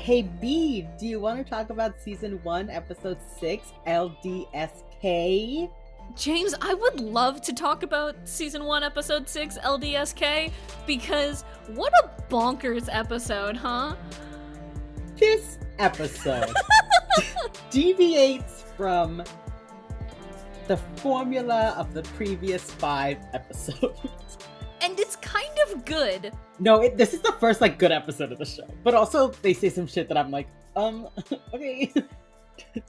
Hey B, do you want to talk about season 1, episode 6, LDSK? James, I would love to talk about season 1, episode 6, LDSK, because what a bonkers episode, huh? This episode deviates from the formula of the previous 5 episodes. And it's kind of good. No, this is the first good episode of the show. But also they say some shit that I'm like, okay.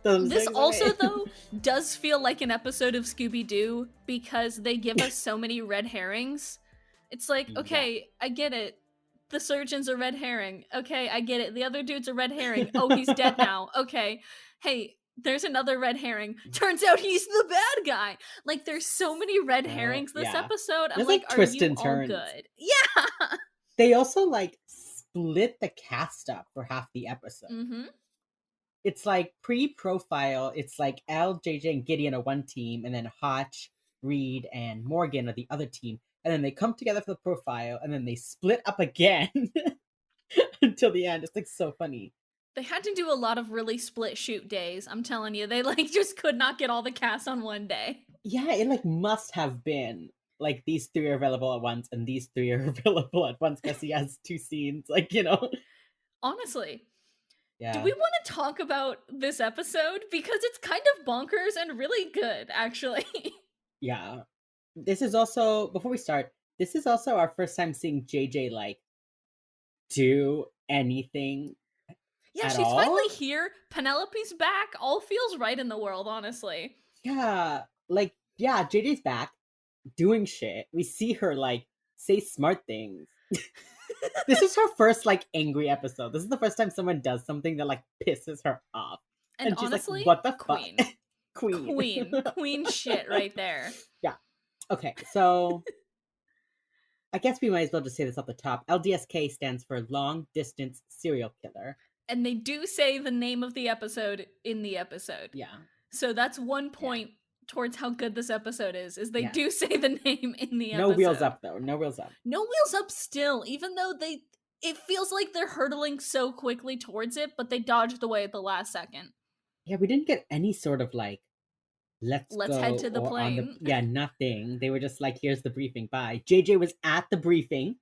This also, though, does feel like an episode of Scooby-Doo because they give us so many red herrings. It's like, okay, I get it. The surgeon's a red herring. Okay, I get it. The other dude's a red herring. Oh, he's dead now. Okay. Hey, there's another red herring. Turns out he's the bad guy. Like, there's so many red herrings this episode. I'm like, are you all good? Yeah. They also, split the cast up for half the episode. Mm-hmm. It's pre-profile, it's Elle, JJ, and Gideon are one team, and then Hotch, Reid, and Morgan are the other team. And then they come together for the profile, and then they split up again until the end. It's so funny. They had to do a lot of really split shoot days. I'm telling you, they just could not get all the cast on one day. Yeah, it must have been these 3 are available at once, and these 3 are available at once because he has 2 scenes. Honestly. Yeah. Do we want to talk about this episode? Because it's kind of bonkers and really good, actually. Yeah. This is also, before we start, this is also our first time seeing JJ, do anything. Yeah, she's finally here. Penelope's back. All feels right in the world, honestly. Yeah. JJ's back, doing shit. We see her, say smart things. This is her first angry episode. This is the first time someone does something that pisses her off. And she's honestly, what the queen. fuck? Queen shit right there. Yeah. Okay, so I guess we might as well just say this off the top. LDSK stands for Long Distance Serial Killer. And they do say the name of the episode in the episode. Yeah. So that's one point towards how good this episode is they do say the name in the episode. No wheels up, though. No wheels up. No wheels up still, even though it feels like they're hurtling so quickly towards it, but they dodged away at the last second. Yeah, we didn't get any sort of let's go head to the plane. Nothing. They were just here's the briefing, bye. JJ was at the briefing.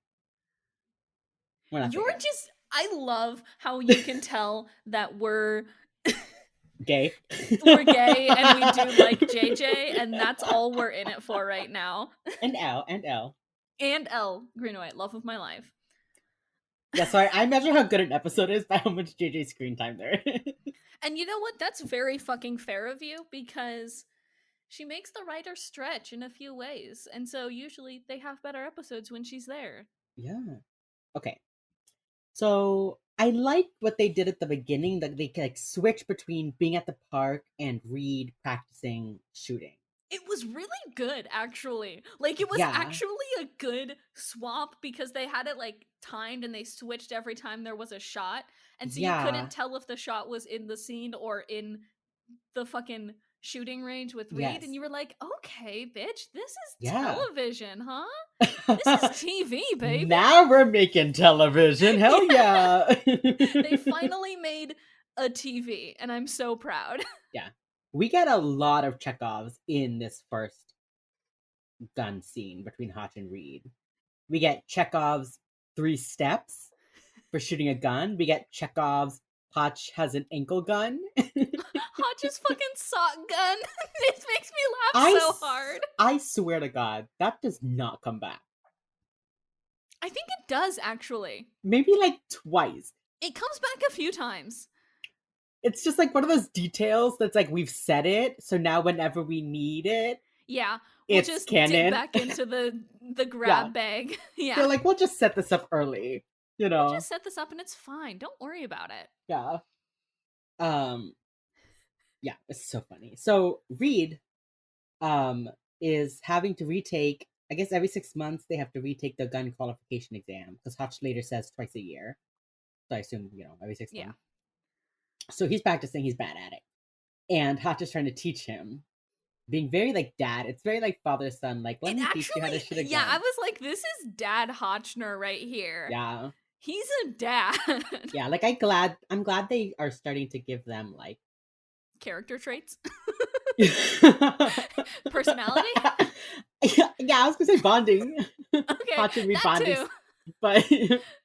I love how you can tell that we're gay. We're gay and we do JJ, and that's all we're in it for right now. And Elle. And Elle, Green and White, love of my life. Yeah, sorry, I measure how good an episode is by how much JJ screen time there is. And you know what? That's very fucking fair of you, because she makes the writer stretch in a few ways. And so usually they have better episodes when she's there. Yeah. Okay. So I like what they did at the beginning, that they switch between being at the park and Reid practicing shooting. It was really good, actually. It was actually a good swap, because they had it timed and they switched every time there was a shot. And so you couldn't tell if the shot was in the scene or in the fucking shooting range with Reid. Yes. And you were like, okay, bitch, this is television, huh? This is TV, baby. Now we're making television. Hell yeah. They finally made a TV, and I'm so proud. Yeah. We get a lot of Chekovs in this first gun scene between Hotch and Reid. We get Chekov's 3 steps for shooting a gun. We get Chekov's Hotch has an ankle gun. Hotch's fucking sock gun. This makes me laugh so hard. I swear to God, that does not come back. I think it does, actually. Maybe twice. It comes back a few times. It's just one of those details that's we've said it, so now whenever we need it, we'll just canon. Dig back into the grab bag. Yeah. They're we'll just set this up early. We'll just set this up and it's fine. Don't worry about it. Yeah. Yeah, it's so funny. So Reid is having to retake, I guess every 6 months they have to retake the gun qualification exam, because Hotch later says twice a year. So I assume, every 6 months. So he's practicing, he's bad at it. And Hotch is trying to teach him, being very dad. It's very father son. Let me teach you how to shoot a gun. Yeah, I was like, this is Dad Hotchner right here. Yeah. He's a dad. Yeah, like I'm glad they are starting to give them like character traits. Personality? Yeah, I was gonna say bonding. Okay, that bonding, too. But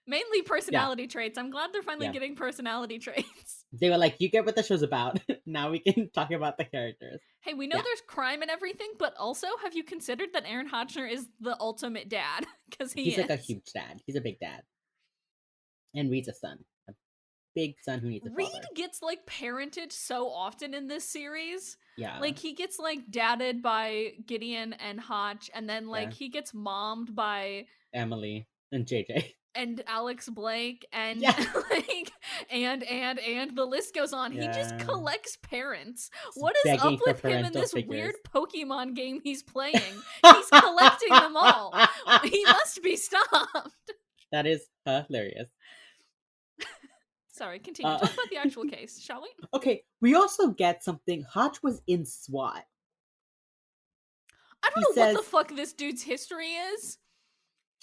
mainly personality traits. I'm glad they're finally Yeah. getting personality traits. They were like, you get what the show's about. Now we can talk about the characters. Hey, we know there's crime and everything, but also, have you considered that Aaron Hotchner is the ultimate dad? Because he's like a huge dad. He's a big dad. And Reid's a son. A big son who needs a Reid father. gets like parented so often in this series. Yeah. Like he gets like dadded by Gideon and Hotch, and then like he gets mommed by Emily and JJ. And Alex Blake and like and the list goes on. He just collects parents. What is up with him in this weird Pokemon game he's playing? He's collecting them all. He must be stopped. That is hilarious. Sorry, continue. Talk about the actual case, shall we? Okay, we also get something. Hotch was in SWAT. I don't know what the fuck this dude's history is.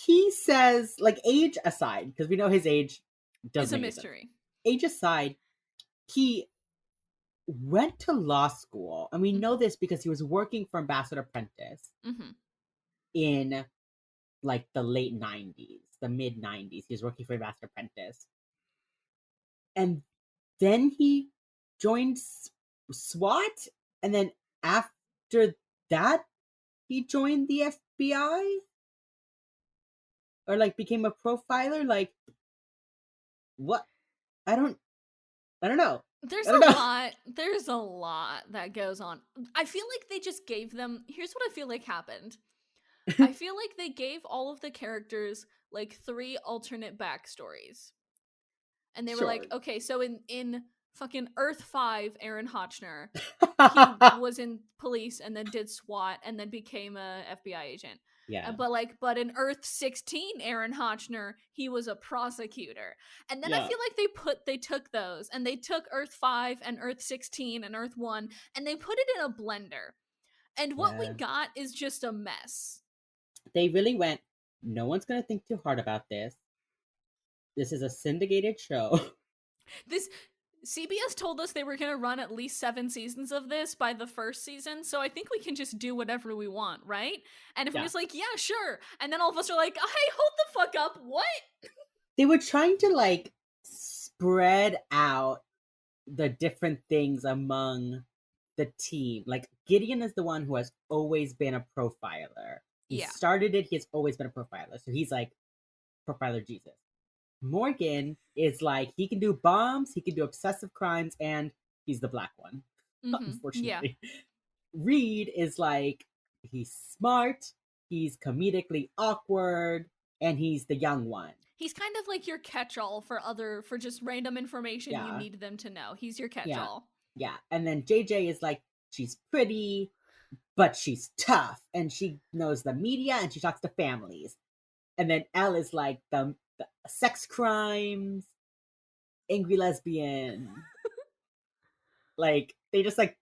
He says, like, age aside, because we know his age doesn't. It's a mystery. Age aside, he went to law school, and we know this because he was working for Ambassador Prentice in, like, the late 90s, the mid 90s. He was working for Ambassador Prentice. And then he joined SWAT, and then after that, he joined the FBI? Or, like, became a profiler? Like, what? I don't know. There's a lot that goes on. I feel like they just gave them, here's what I feel like happened. I feel like they gave all of the characters like 3 alternate backstories. And they were like, okay, so in fucking Earth 5, Aaron Hotchner, he was in police and then did SWAT and then became a FBI agent. Yeah. But in Earth 16, Aaron Hotchner, he was a prosecutor. And then I feel like they took those and they took Earth 5 and Earth 16 and Earth 1 and they put it in a blender. And what we got is just a mess. They really went, no one's going to think too hard about this. This is a syndicated show. CBS told us they were going to run at least 7 seasons of this by the first season, so I think we can just do whatever we want, right? And if we're just like, yeah, sure. And then all of us are like, hey, hold the fuck up, what? They were trying to, like, spread out the different things among the team. Like, Gideon is the one who has always been a profiler. He started it, he has always been a profiler. So he's like, profiler Jesus. Morgan is like, he can do bombs, he can do obsessive crimes, and he's the black one, unfortunately. Yeah. Reid is like, he's smart, he's comedically awkward, and he's the young one. He's kind of like your catch-all for just random information you need them to know. He's your catch-all. Yeah, and then JJ is like, she's pretty, but she's tough, and she knows the media, and she talks to families. And then Elle is like the sex crimes, angry lesbian. Like, they just like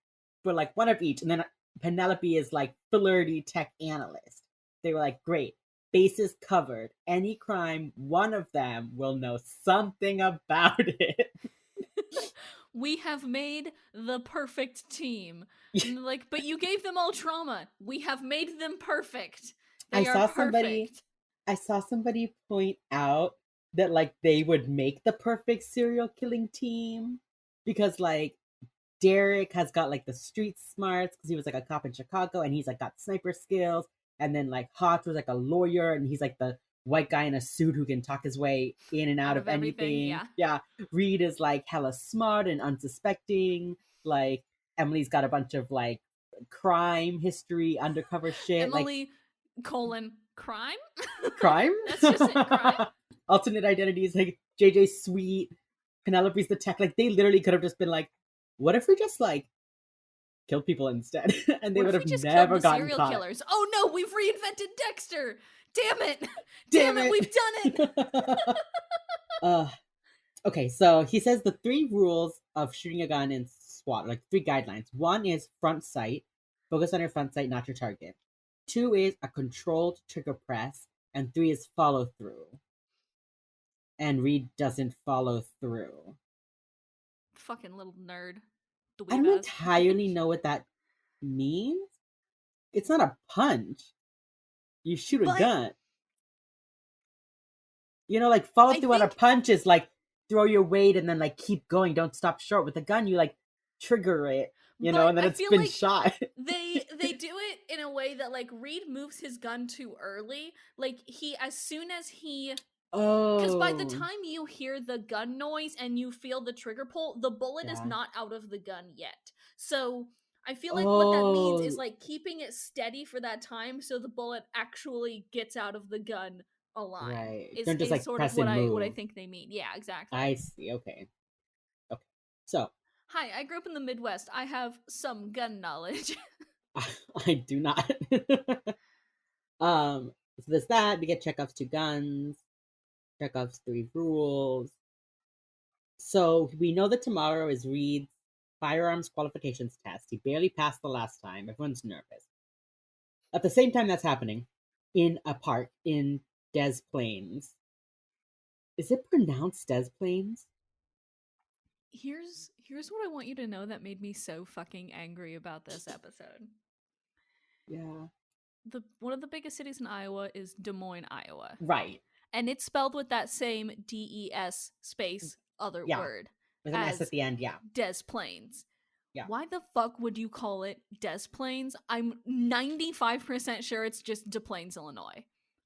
were like one of each. And then Penelope is like flirty tech analyst. They were like, great, bases covered. Any crime, one of them will know something about it. We have made the perfect team. And like, but you gave them all trauma. We have made them perfect. They are perfect. I saw somebody point out that, like, they would make the perfect serial killing team because, like, Derek has got, like, the street smarts because he was, like, a cop in Chicago and he's, like, got sniper skills. And then, like, Hotch was, like, a lawyer and he's, like, the white guy in a suit who can talk his way in and out of anything. Yeah. Reid is, like, hella smart and unsuspecting. Like, Emily's got a bunch of, like, crime history, undercover shit. Emily, crime? Crime? That's just it, crime. Alternate identities, like JJ's sweet, Penelope's the tech. Like, they literally could have just been like, what if we just, like, kill people instead? And they would have never gotten serial caught. Killers. Oh no, we've reinvented Dexter. Damn it. Damn it, we've done it. Okay, so he says the 3 rules of shooting a gun in SWAT, like 3 guidelines. 1 is front sight. Focus on your front sight, not your target. 2 is a controlled trigger press. And 3 is follow through. and Reid doesn't follow through. Fucking little nerd. I don't entirely know what that means. It's not a punch. You shoot a gun. You know, like follow through on a punch is like throw your weight and then like keep going. Don't stop short. With a gun, you like trigger it, you know, and then it's been shot. They do it in a way that like Reid moves his gun too early. Like as soon as he because by the time you hear the gun noise and you feel the trigger pull, the bullet is not out of the gun yet. So I feel like what that means is like keeping it steady for that time so the bullet actually gets out of the gun alive. Right. Is just like sort of what I think they mean. Yeah, exactly. I see. Okay. So hi, I grew up in the Midwest. I have some gun knowledge. I do not. So there's that. We get Chekov's 2 guns. Chekov's 3 rules. So we know that tomorrow is Reid's firearms qualifications test. He barely passed the last time. Everyone's nervous. At the same time that's happening, in a park in Des Plaines. Is it pronounced Des Plaines? Here's what I want you to know that made me so fucking angry about this episode. Yeah. One of the biggest cities in Iowa is Des Moines, Iowa. Right. And it's spelled with that same DES space other word. With an S at the end, yeah. Des Plaines. Yeah. Why the fuck would you call it Des Plaines? I'm 95% sure it's just Des Plaines, Illinois.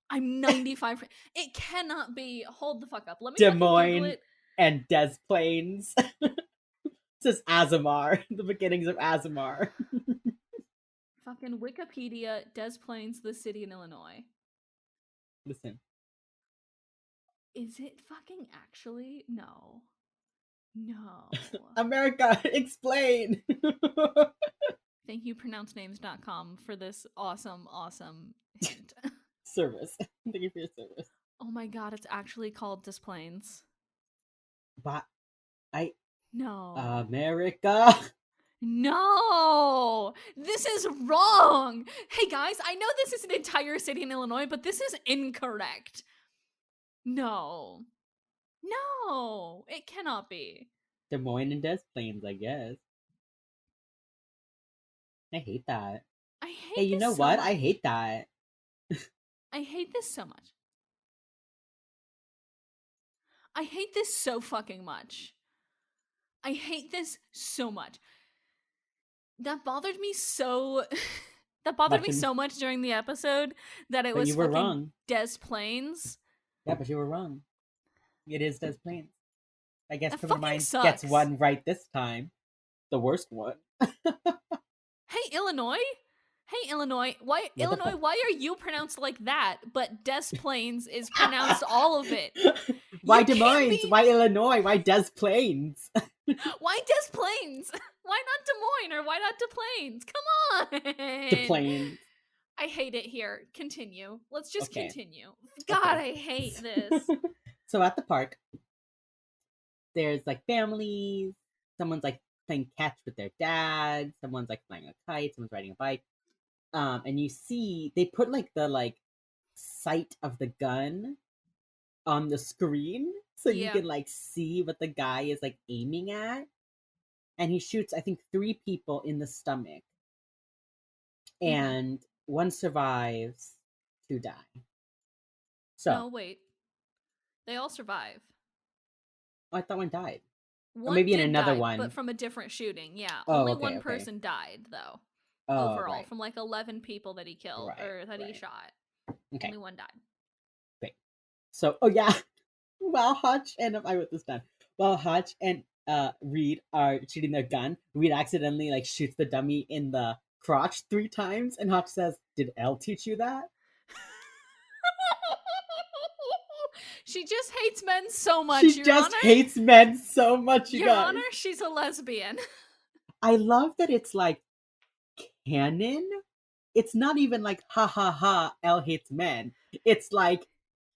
I'm 95%. It cannot be. Hold the fuck up. Let me Des Moines Google it. And Des Plaines. This is Azamar. The beginnings of Azamar. Fucking Wikipedia, Des Plaines, the city in Illinois. Listen. Is it fucking actually? No. America, explain! Thank you, pronouncenames.com, for this awesome hint. Service. Thank you for your service. Oh my god, it's actually called Des Plaines. But No. America! No! This is wrong! Hey guys, I know this is an entire city in Illinois, but this is incorrect. No, it cannot be. Des Moines and Des Plaines, I guess. I hate that. Hey, you know what? I hate that. I hate this so much. I hate this so fucking much. I hate this so much. That bothered me so... that bothered me so much during the episode that it was you were fucking wrong. Des Plaines. Yeah, but you were wrong. It is Des Plaines. I guess Criminal Minds gets one right this time. The worst one. Hey, Illinois! Why are you pronounced like that, but Des Plaines is pronounced all of it? Why Des Moines? Why Illinois? Why Des Plaines? Why Des Plaines? Why not Des Moines or why not Des Plaines? Come on! Des Plaines. I hate it here. Continue. Let's just continue. God, I hate this. So at the park, there's like families. Someone's like playing catch with their dad. Someone's like flying a kite. Someone's riding a bike. And you see they put like the sight of the gun on the screen so you can like see what the guy is like aiming at. And he shoots, I think, 3 people in the stomach. And one survives, 2 die. So no, wait. They all survive. Oh, I thought one died. One or maybe in another die, one. but from a different shooting, yeah. Oh, Only one person died, though. Overall, from like 11 people that he killed, or that he shot. Okay. Only one died. Great. So, while Hutch and, I wrote this down. While Hutch and Reid are shooting their gun, Reid accidentally shoots the dummy in the crotch 3 times, and Hutch says, "Did Elle teach you that?" She just hates men so much. She just hates men so much, Your Honor, she's a lesbian. I love that it's canon. It's not even ha ha ha, Elle hates men. It's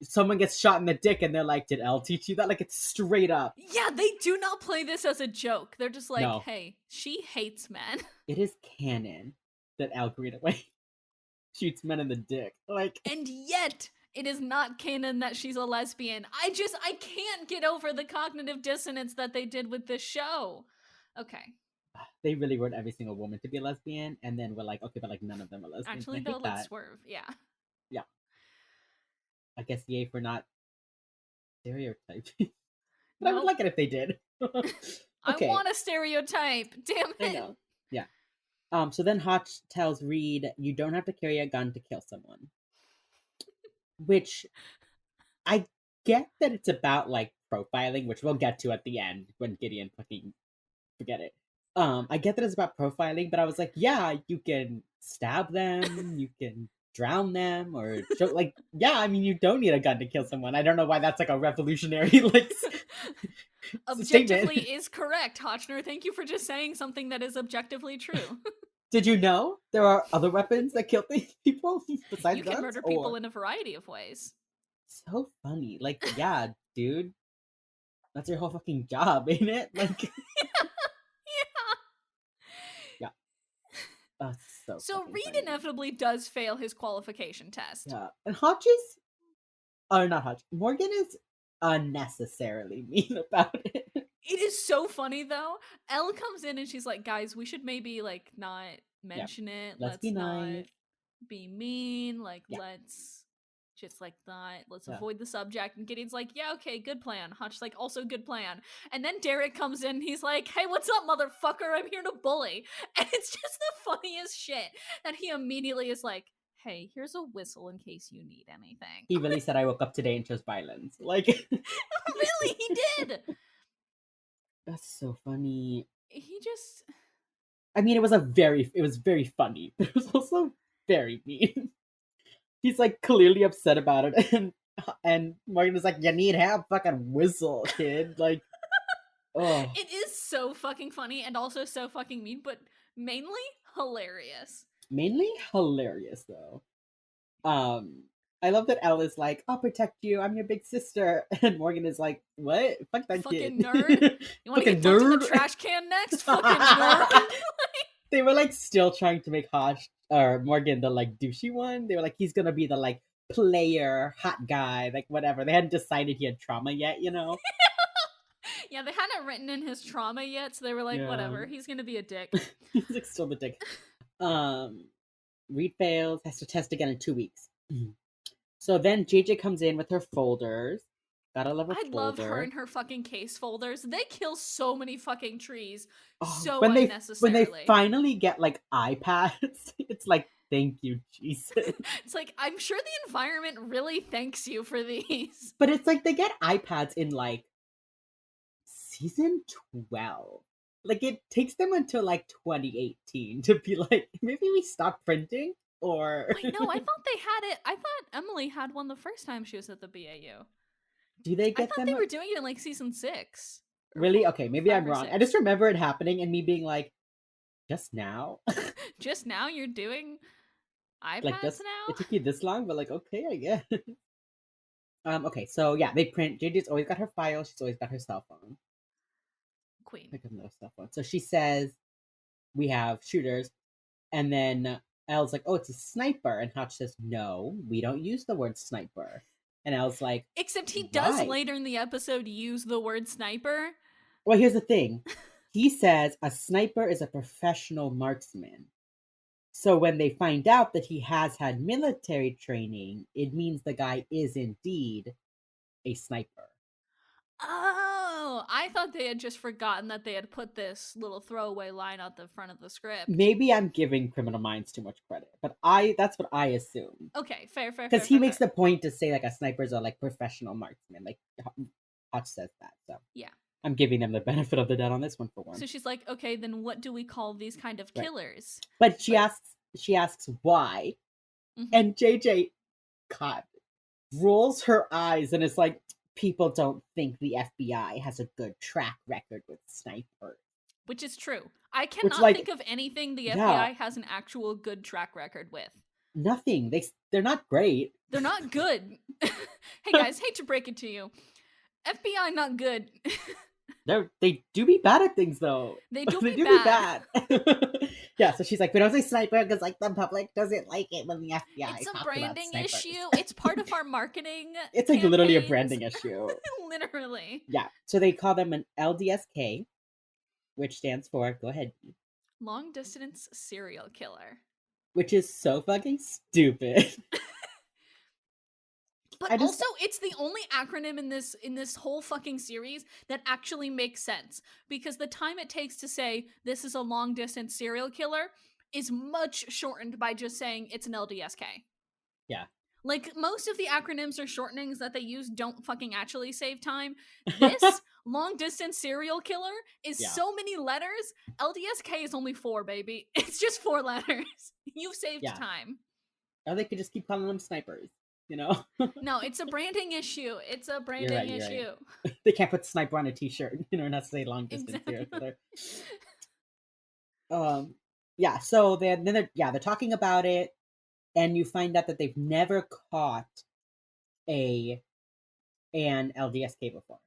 someone gets shot in the dick and they're like, "Did Elle teach you that?" It's straight up. Yeah, they do not play this as a joke. They're just No. Hey, she hates men. It is canon that Elle Greenaway shoots men in the dick. And yet, It is not canon that she's a lesbian. I can't get over the cognitive dissonance that they did with this show. Okay. They really wrote every single woman to be a lesbian, and then we're like, okay, but like none of them are lesbians. Actually, though, let's swerve. Yeah. Yeah. I guess yay for not stereotyping. But I would like it if they did. Okay. I want a stereotype. Damn it. I know. Yeah. So then Hotch tells Reid, you don't have to carry a gun to kill someone. Which I get that it's about like profiling, which we'll get to at the end when Gideon fucking forget it. I get that it's about profiling, but I was like, yeah, you can stab them, you can drown them, or like, yeah, I mean, you don't need a gun to kill someone. I don't know why that's like a revolutionary like objectively statement. Is correct, Hotchner. Thank you for just saying something that is objectively true. Did you know there are other weapons that kill people besides you guns? You can murder people in a variety of ways. So funny. Like, yeah, dude. That's your whole fucking job, ain't it? Like, yeah. That's so Reid funny. inevitably does fail his qualification test. Yeah. And Hotch is... Or not Hotch. Morgan is unnecessarily mean about it. It is so funny, though. Elle comes in and she's like, guys, we should maybe, like, not mention it. Let's be nice. Not be mean. Like, let's just, like, not. Let's avoid the subject. And Gideon's like, yeah, okay, good plan. Hotch's like, also good plan. And then Derek comes in. He's like, hey, what's up, motherfucker? I'm here to bully. And it's just the funniest shit that he immediately is like, hey, here's a whistle in case you need anything. He really said, I woke up today and chose violence. Like, really, he did. That's so funny. He just... I mean, it was very funny, but it was also very mean. He's like clearly upset about it, and Morgan is like, you need help, fucking whistle, kid. Like, oh. It is so fucking funny and also so fucking mean, but mainly hilarious. Mainly hilarious, though. I love that Elle is like, I'll protect you, I'm your big sister. And Morgan is like, what? Fuck that fucking kid. Nerd. You want to get dunked in the trash can next? Fucking nerd. They were like still trying to make Hotch or Morgan the like douchey one. They were like, he's gonna be the like player, hot guy, like whatever. They hadn't decided he had trauma yet, you know? Yeah, they hadn't written in his trauma yet, so they were like, whatever, he's gonna be a dick. He's like still the dick. Reid fails, has to test again in 2 weeks. So then JJ comes in with her folders. Gotta love a folder. I love her and her fucking case folders. They kill so many fucking trees. So when unnecessarily. When they finally get like iPads, it's like, thank you, Jesus. It's like, I'm sure the environment really thanks you for these. But it's like they get iPads in like season 12. Like it takes them until like 2018 to be like, maybe we stop printing. Or wait, no, I thought they had it. I thought Emily had one the first time she was at the BAU. Do they get I thought them? They were doing it in like season 6. Really? Okay, maybe I'm wrong. 6. I just remember it happening and me being like, just now? Just now you're doing iPads like now? It took you this long, but like, okay, I guess. Okay, so yeah, they print. JJ's always got her file. She's always got her cell phone. Queen. Pick up no cell phone. So she says, we have shooters. And then Elle's like, oh, it's a sniper. And Hotch says, no, we don't use the word sniper. And Elle's like, except he does later in the episode use the word sniper. Well, here's the thing. He says a sniper is a professional marksman. So when they find out that he has had military training, it means the guy is indeed a sniper. Oh, I thought they had just forgotten that they had put this little throwaway line at the front of the script. Maybe I'm giving Criminal Minds too much credit, but that's what I assume. Okay, fair. Because he makes the point to say like a snipers are like professional marksmen, like Hotch says that. So yeah, I'm giving them the benefit of the doubt on this one for one. So she's like, okay, then what do we call these kind of killers? But she asks why, and JJ, God, rolls her eyes and is like, people don't think the FBI has a good track record with snipers. Which is true. I cannot think of anything the FBI has an actual good track record with. Nothing. They're not great. They're not good. Hey guys, hate to break it to you. FBI not good. They do be bad at things though. They do be bad. Yeah, so she's like, we don't say sniper because like the public doesn't like it when the FBI It's a talks branding about issue. snipers. It's part of our marketing. It's like literally a branding issue. Literally. Yeah. So they call them an LDSK, which stands for, go ahead. Long distance serial killer. Which is so fucking stupid. But also, it's the only acronym in this whole fucking series that actually makes sense. Because the time it takes to say this is a long distance serial killer is much shortened by just saying it's an LDSK. Yeah. Like, most of the acronyms or shortenings that they use don't fucking actually save time. This long distance serial killer is so many letters. LDSK is only 4, baby. It's just 4 letters. You've saved time. Or they could just keep calling them snipers, you know? No, it's a branding issue. It's a branding issue. Right. They can't put sniper on a t-shirt, you know, and not say long distance serial killer. Yeah, so they're talking about it. And you find out that they've never caught an LDSK before.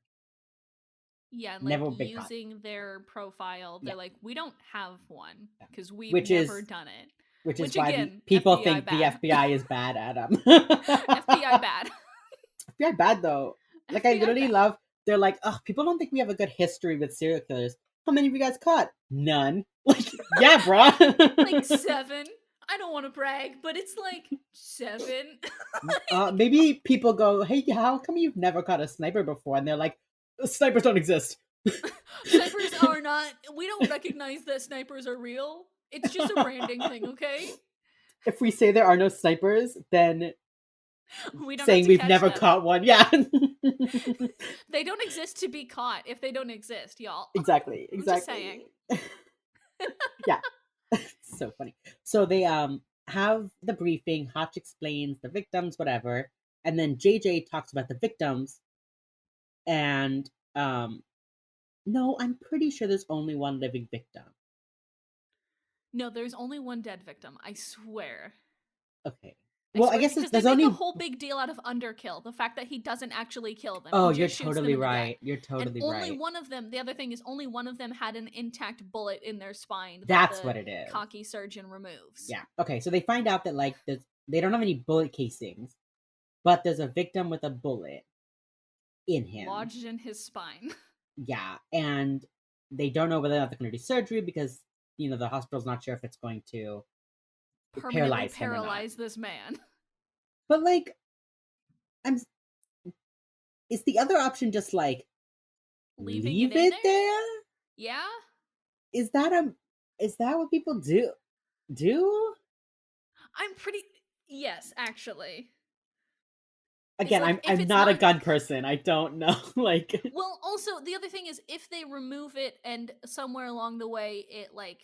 Yeah, like never using their profile, they're like, we don't have one because we've never done it. Which is why again, people FBI think bad. The FBI is bad at them. FBI bad. FBI bad though. Like FBI I literally bad. Love. They're like, oh, people don't think we have a good history with serial killers. How many of you guys caught? None. Like, yeah, bro. Like 7. I don't want to brag, but it's like 7. Maybe people go, hey, how come you've never caught a sniper before? And they're like, snipers don't exist. Snipers are not, we don't recognize that snipers are real. It's just a branding thing, okay? If we say there are no snipers, then we don't saying we've never caught one. Yeah. They don't exist to be caught if they don't exist, y'all. Exactly. I'm just saying. Yeah. It's so funny. So they have the briefing. Hotch explains the victims, whatever, and then JJ talks about the victims. And no, I'm pretty sure there's only one living victim. No, there's only one dead victim. I swear. Okay. Well, I guess there's only a whole big deal out of Underkill, the fact that he doesn't actually kill them. Oh, you're totally right. You're totally right. Only one of them. The other thing is, only one of them had an intact bullet in their spine. That's what it is. Cocky surgeon removes. Yeah. Okay. So they find out that like they don't have any bullet casings, but there's a victim with a bullet in him, lodged in his spine. Yeah, and they don't know whether or not they're going to do surgery because the hospital's not sure if it's going to permanently paralyze this man. But like, is the other option just like leave it there? Yeah. Is that what people do? I'm pretty yes, actually. Again, like, I'm not a gun person. I don't know. Like, well, also the other thing is if they remove it and somewhere along the way it like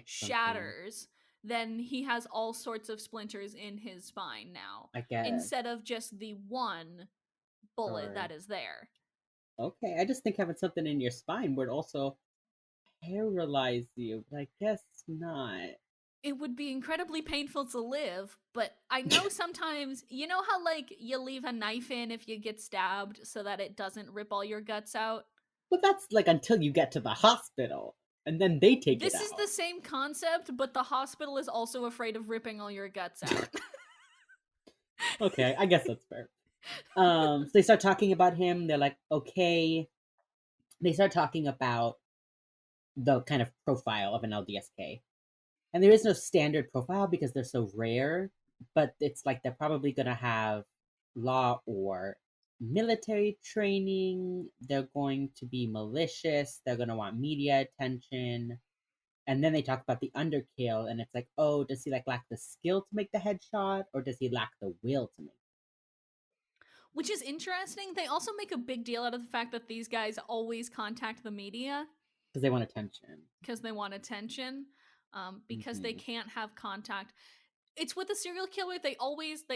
shatters, then he has all sorts of splinters in his spine now. I guess. Instead of just the one bullet that is there. Okay, I just think having something in your spine would also paralyze you, but I guess not. It would be incredibly painful to live, but I know sometimes, you know how like you leave a knife in if you get stabbed so that it doesn't rip all your guts out? Well, that's like until you get to the hospital. And then they take it out. This is the same concept, but the hospital is also afraid of ripping all your guts out. Okay, I guess that's fair. So they start talking about him. They're like, okay. They start talking about the kind of profile of an LDSK. And there is no standard profile because they're so rare. But it's like they're probably going to have law or military training. They're going to be malicious. They're going to want media attention. And then they talk about the underkill, and it's like, oh, does he like lack the skill to make the headshot, or does he lack the will to make it? Which is interesting. They also make a big deal out of the fact that these guys always contact the media because they want attention. Because they can't have contact. It's with a serial killer, they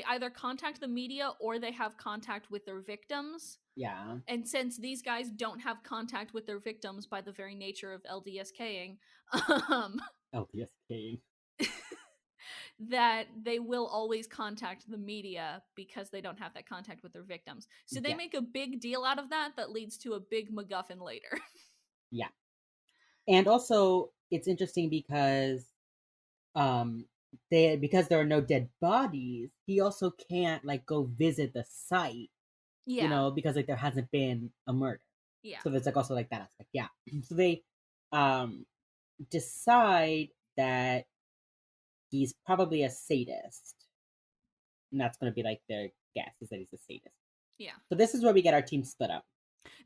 either contact the media or they have contact with their victims. Yeah. And since these guys don't have contact with their victims by the very nature of LDSKing, that they will always contact the media because they don't have that contact with their victims. So they make a big deal out of that leads to a big MacGuffin later. Yeah. And also, it's interesting because um because there are no dead bodies, he also can't like go visit the site, Yeah. because like there hasn't been a murder. Yeah. So there's like also like that aspect. Yeah. So they um decide that he's probably a sadist. And that's gonna be like their guess, is that he's a sadist. Yeah. So this is where we get our team split up.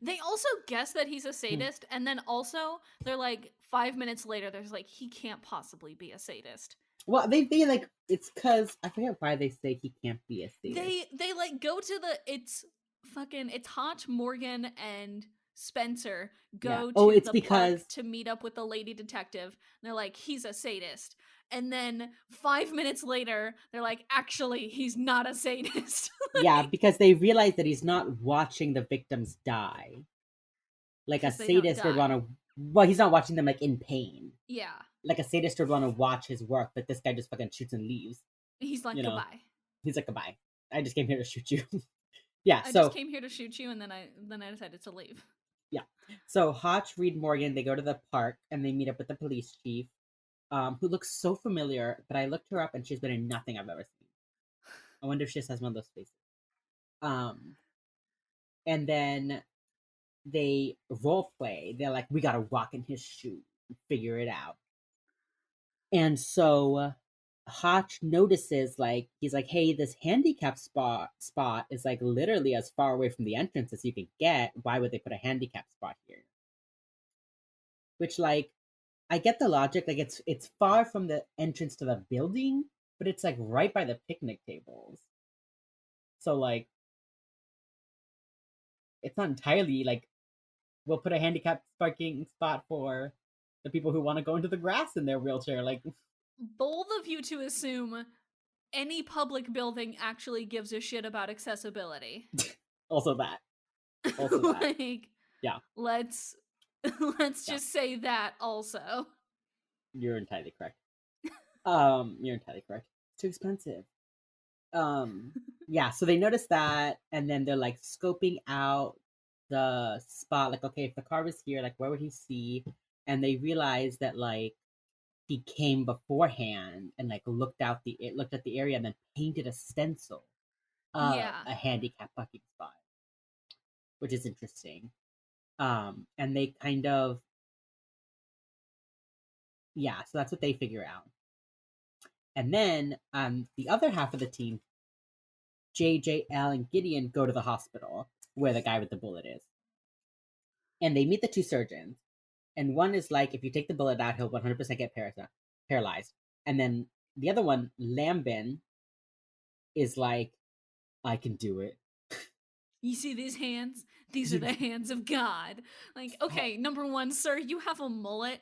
They also guess that he's a sadist, and then also they're like 5 minutes later, there's like he can't possibly be a sadist. Well, they like it's because I forget why they say he can't be a sadist. They like go to the it's Hotch, Morgan, and Spencer Yeah. go Oh, to it's the park because to meet up with the lady detective. And they're like, he's a sadist. And then 5 minutes later, they're like, actually, he's not a sadist. yeah, because they realize that he's not watching the victims die. Like a Because they don't sadist would want die. to. Well, he's not watching them like in pain. Yeah. Like a sadist would want to watch his work, but this guy just fucking shoots and leaves. He's like, goodbye. He's like, goodbye. I just came here to shoot you. Yeah. I So just came here to shoot you, and then I decided to leave. yeah. So Hotch, Reid, Morgan, they go to the park and they meet up with the police chief, who looks so familiar, but I looked her up and she's been in nothing I've ever seen. I wonder if she just has one of those faces. And then they role play. They're like, we gotta walk in his shoes and figure it out. And so Hotch notices, like, he's like, hey, this handicap spot is like literally as far away from the entrance as you can get. Why would they put a handicap spot here? Which, like, I get the logic. Like, it's far from the entrance to the building, but it's like right by the picnic tables. So like, it's not entirely like we'll put a handicap parking spot for the people who want to go into the grass in their wheelchair. Like, bold of you to assume any public building actually gives a shit about accessibility. also that. Like, yeah. Let's just say that also. You're entirely correct. You're entirely correct. It's too expensive. Yeah, so they notice that, and then they're like scoping out the spot, like, okay, if the car was here, like, where would he see? And they realize that like he came beforehand and like looked at the area and then painted a stencil of a handicap parking spot, which is interesting. And they kind of, yeah, so that's what they figure out. And then the other half of the team, JJ, Elle, and Gideon, go to the hospital where the guy with the bullet is. And they meet the two surgeons. And one is like, if you take the bullet out, he'll 100% get paralyzed. And then the other one, Lambin, is like, I can do it. You see these hands? These are the hands of God. Like, okay, number one, sir, you have a mullet.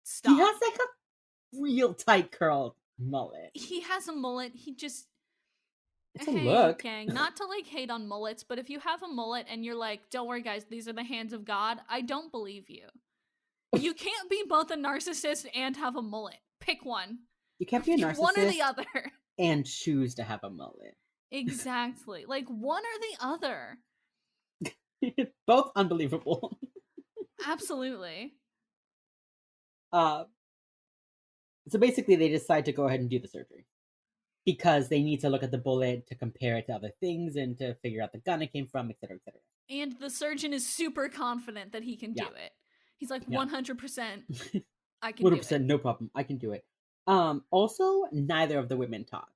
Stop. He has like a real tight curled mullet. He has a mullet. He just... It's a look. Gang, not to like hate on mullets, but if you have a mullet and you're like, don't worry guys, these are the hands of God, I don't believe you. You can't be both a narcissist and have a mullet. Pick one. You can't be a narcissist. One or the other. And choose to have a mullet. Exactly. Like one or the other. Both unbelievable. Absolutely. So basically they decide to go ahead and do the surgery. Because they need to look at the bullet to compare it to other things and to figure out the gun it came from, etc., etc. And the surgeon is super confident that he can do it. He's like, 100%, I can 100%, do it. No problem, I can do it. Also, neither of the women talk.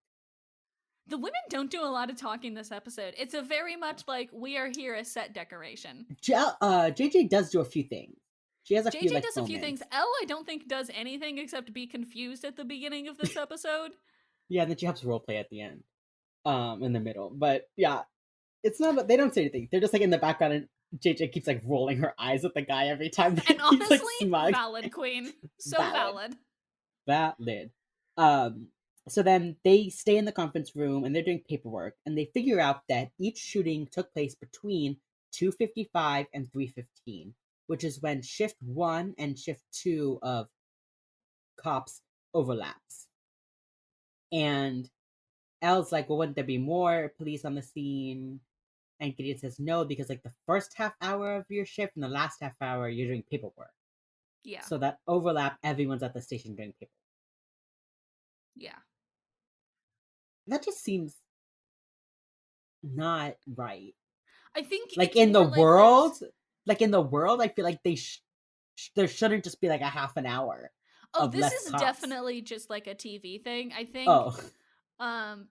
The women don't do a lot of talking this episode. It's a very much like, we are here as set decoration. JJ does do a few things. She has a JJ few, like, does a few things. Elle, I don't think, does anything except be confused at the beginning of this episode. Yeah, and then she helps roleplay at the end, in the middle. But yeah, it's not. They don't say anything. They're just like in the background, and JJ keeps like rolling her eyes at the guy every time. And honestly, like, smug. Valid, queen. So valid. Valid. So then they stay in the conference room and they're doing paperwork, and they figure out that each shooting took place between 2:55 and 3:15, which is when shift 1 and shift 2 of cops overlaps. And Elle's like, well, wouldn't there be more police on the scene? And Gideon says no, because like the first half hour of your shift and the last half hour you're doing paperwork. Yeah. So that overlap, everyone's at the station doing paperwork. Yeah. That just seems not right. I think Like it's in the more like world, I feel like there shouldn't just be like a half an hour Oh, of this less is cops. definitely just like a TV thing, I think. Oh,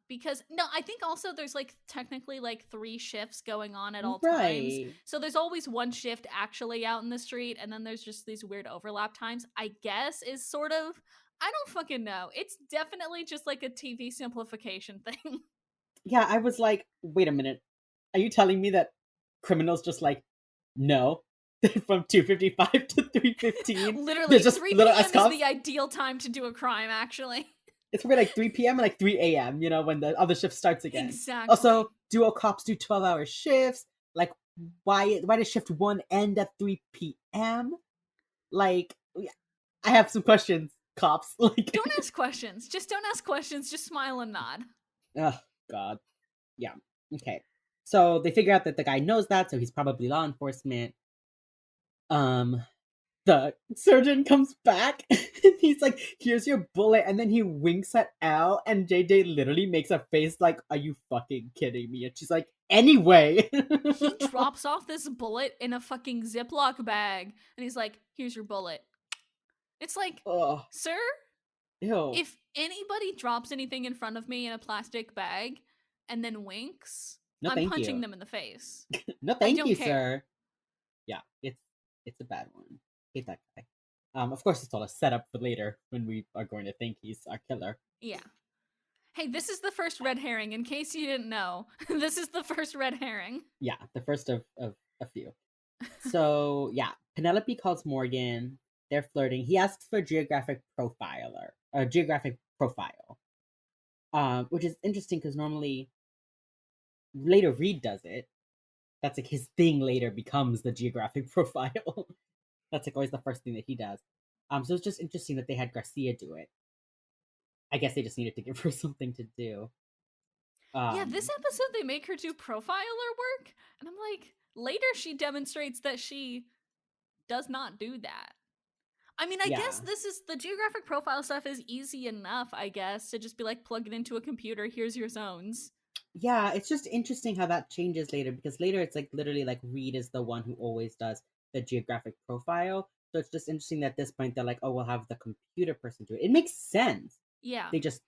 Because no, I think also there's like technically like 3 shifts going on at all times. right. So there's always one shift actually out in the street, and then there's just these weird overlap times. I guess is sort of, I don't fucking know. It's definitely just like a TV simplification thing. Yeah, I was like, wait a minute. Are you telling me that criminals just like no from 2:55 to 3:15? There's Literally, just 3 little S p.m. is cops. the ideal time to do a crime, actually. It's probably like 3 p.m. and like 3 a.m. You know, when the other shift starts again. Exactly. Also, dual cops do 12-hour shifts. Like, why does shift 1 end at 3 p.m.? Like, I have some questions, cops. Like, Don't ask questions. Just don't ask questions. Just smile and nod. oh God, yeah, okay. So they figure out that the guy knows that, so he's probably law enforcement. Um, the surgeon comes back and he's like, here's your bullet, and then he winks at Elle, and JJ literally makes a face like, are you fucking kidding me? And she's like, anyway. He drops off this bullet in a fucking Ziploc bag, and he's like, here's your bullet. It's like, Ugh, sir, ew. if anybody drops anything in front of me in a plastic bag and then winks, No I'm thank punching you. them in the face. No I thank don't you, care. sir. Yeah, it's a bad one. Hate that guy. Of course it's all a setup for later when we are going to think he's our killer. Yeah. Hey, this is the first red herring. In case you didn't know, this is the first red herring. Yeah, the first of a few. So yeah, Penelope calls Morgan. They're flirting. He asks for a geographic profile, which is interesting because normally later Reid does it. That's like his thing. Later becomes the geographic profile. That's like always the first thing that he does. So it's just interesting that they had Garcia do it. I guess they just needed to give her something to do. Yeah, this episode they make her do profiler work, and I'm like, later she demonstrates that she does not do that. I mean, I guess this is the geographic profile stuff is easy enough, I guess, to just be like, plug it into a computer, here's your zones. Yeah, it's just interesting how that changes later because later it's like literally like Reid is the one who always does the geographic profile. So it's just interesting that at this point they're like, oh, we'll have the computer person do it. It makes sense. Yeah. They just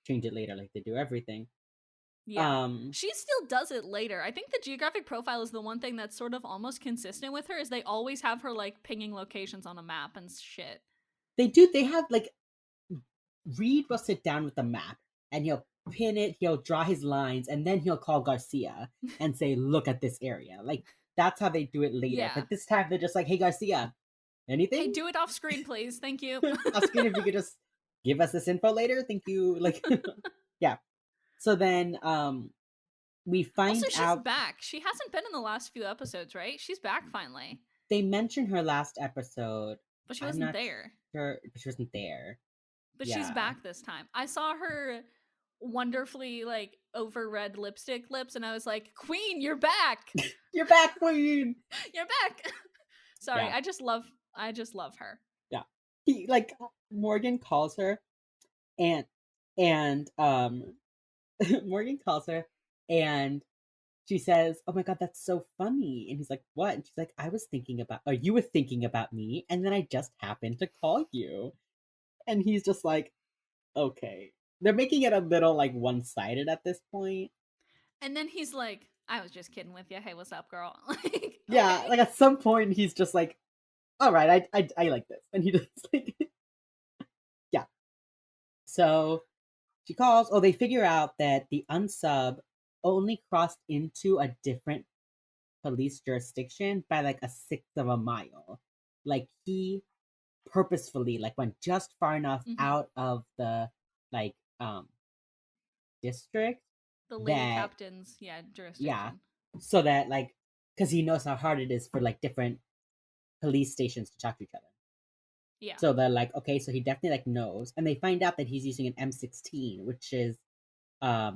change it later like they do everything. Yeah. She still does it later. I think the geographic profile is the one thing that's sort of almost consistent with her is they always have her like pinging locations on a map and shit. They have like Reid will sit down with the map and he'll pin it, he'll draw his lines, and then he'll call Garcia and say, look at this area. Like that's how they do it later. Yeah. But this time they're just like, hey Garcia, anything? Hey, do it off screen, please. Thank you. Off screen if you could just give us this info later. Thank you. Like yeah. So then we find also, she's out back. She hasn't been in the last few episodes, right? She's back finally. They mentioned her last episode. But she wasn't there. Sure, she wasn't there. But she's back this time. I saw her wonderfully like over red lipstick lips and I was like, Queen, you're back. You're back, Queen. You're back. Sorry, yeah. I just love her. Yeah. He like Morgan calls her and Morgan calls her and she says, oh my god, that's so funny. And he's like, what? And she's like, you were thinking about me and then I just happened to call you. And he's just like, okay. They're making it a little like one-sided at this point. And then he's like, I was just kidding with you. Hey, what's up, girl? Like, yeah, okay. Like at some point he's just like, all right, I like this. And he just like yeah. So she calls. Oh, they figure out that the unsub only crossed into a different police jurisdiction by like 1/6 of a mile. Like he purposefully like went just far enough out of the like district, the lady captain's jurisdiction, yeah, so that like because he knows how hard it is for like different police stations to talk to each other. Yeah, so they're like, okay, so he definitely like knows. And they find out that he's using an M16, which is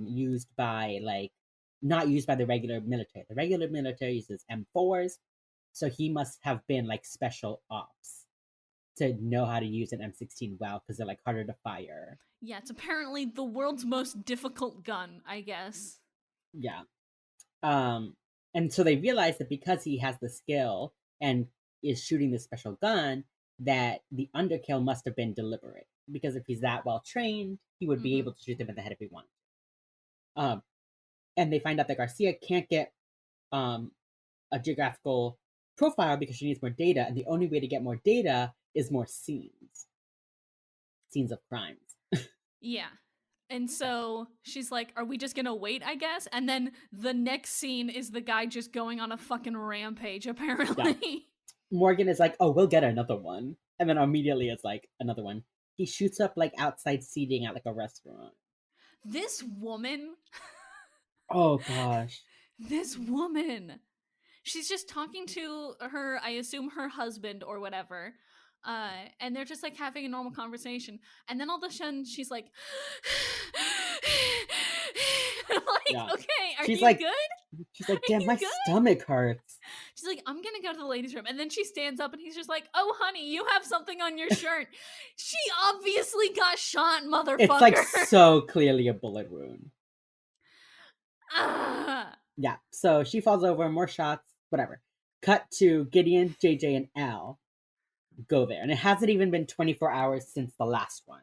used by like not used by the regular military. The regular military uses M4s, so he must have been like special ops. to know how to use an M16 well because they're like harder to fire. Yeah, it's apparently the world's most difficult gun, I guess. Yeah. And so they realize that because he has the skill and is shooting this special gun, that the underkill must have been deliberate. Because if he's that well trained, he would be able to shoot them in the head if he wanted. And they find out that Garcia can't get a geographical profile because she needs more data, and the only way to get more data is more scenes of crimes. Yeah. And so she's like, are we just gonna wait, I guess? And then the next scene is the guy just going on a fucking rampage, apparently. Yeah. Morgan is like, oh, we'll get another one. And then immediately it's like, another one. He shoots up like outside seating at like a restaurant. This woman. Oh gosh. This woman. She's just talking to her, I assume her husband or whatever. And they're just like having a normal conversation. And then all of a sudden she's like, okay, are you like, good? She's like, damn, my stomach hurts. She's like, I'm gonna go to the ladies' room. And then she stands up and he's just like, oh, honey, you have something on your shirt. She obviously got shot, motherfucker. It's like so clearly a bullet wound. Yeah, so she falls over, more shots, whatever. Cut to Gideon, JJ, and Elle go there. And it hasn't even been 24 hours since the last one.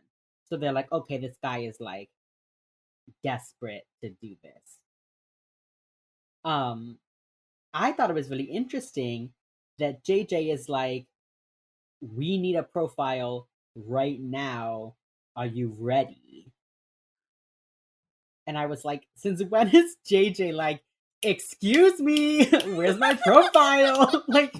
So they're like, okay, this guy is like desperate to do this. I thought it was really interesting that JJ is like, we need a profile right now. Are you ready? And I was like, since when is JJ like, excuse me, where's my profile? Like,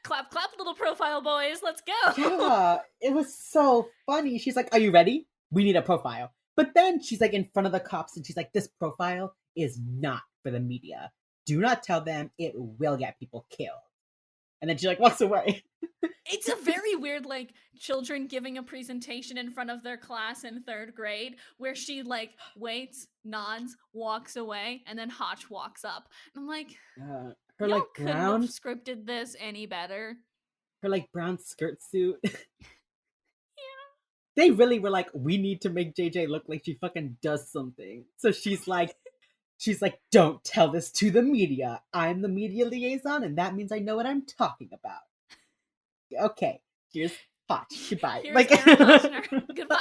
clap, clap, little profile boys, let's go. Yeah, it was so funny. She's like, are you ready? We need a profile. But then she's like in front of the cops and she's like, this profile is not for the media. Do not tell them, it will get people killed. And then she like walks away. It's a very weird, like, children giving a presentation in front of their class in 3rd grade where she like waits, nods, walks away, and then Hotch walks up. And I'm like, her like couldn't have scripted this any better. Her like brown skirt suit. Yeah. They really were like, we need to make JJ look like she fucking does something. So she's like, don't tell this to the media. I'm the media liaison, and that means I know what I'm talking about. Okay, here's Hotch. Goodbye. Here's like goodbye.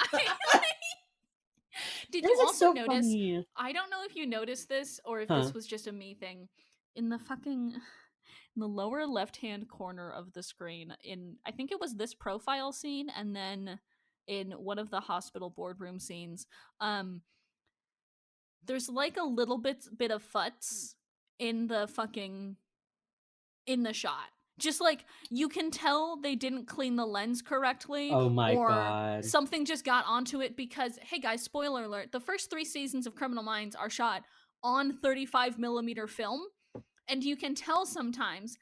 Did you also so notice? Funny. I don't know if you noticed this or if this was just a me thing. In the lower left-hand corner of the screen, I think it was this profile scene, and then in one of the hospital boardroom scenes, there's like a little bit of futz in the shot. Just like, you can tell they didn't clean the lens correctly. Oh my god. Something just got onto it because, hey guys, spoiler alert, the first 3 seasons of Criminal Minds are shot on 35mm film. And you can tell sometimes,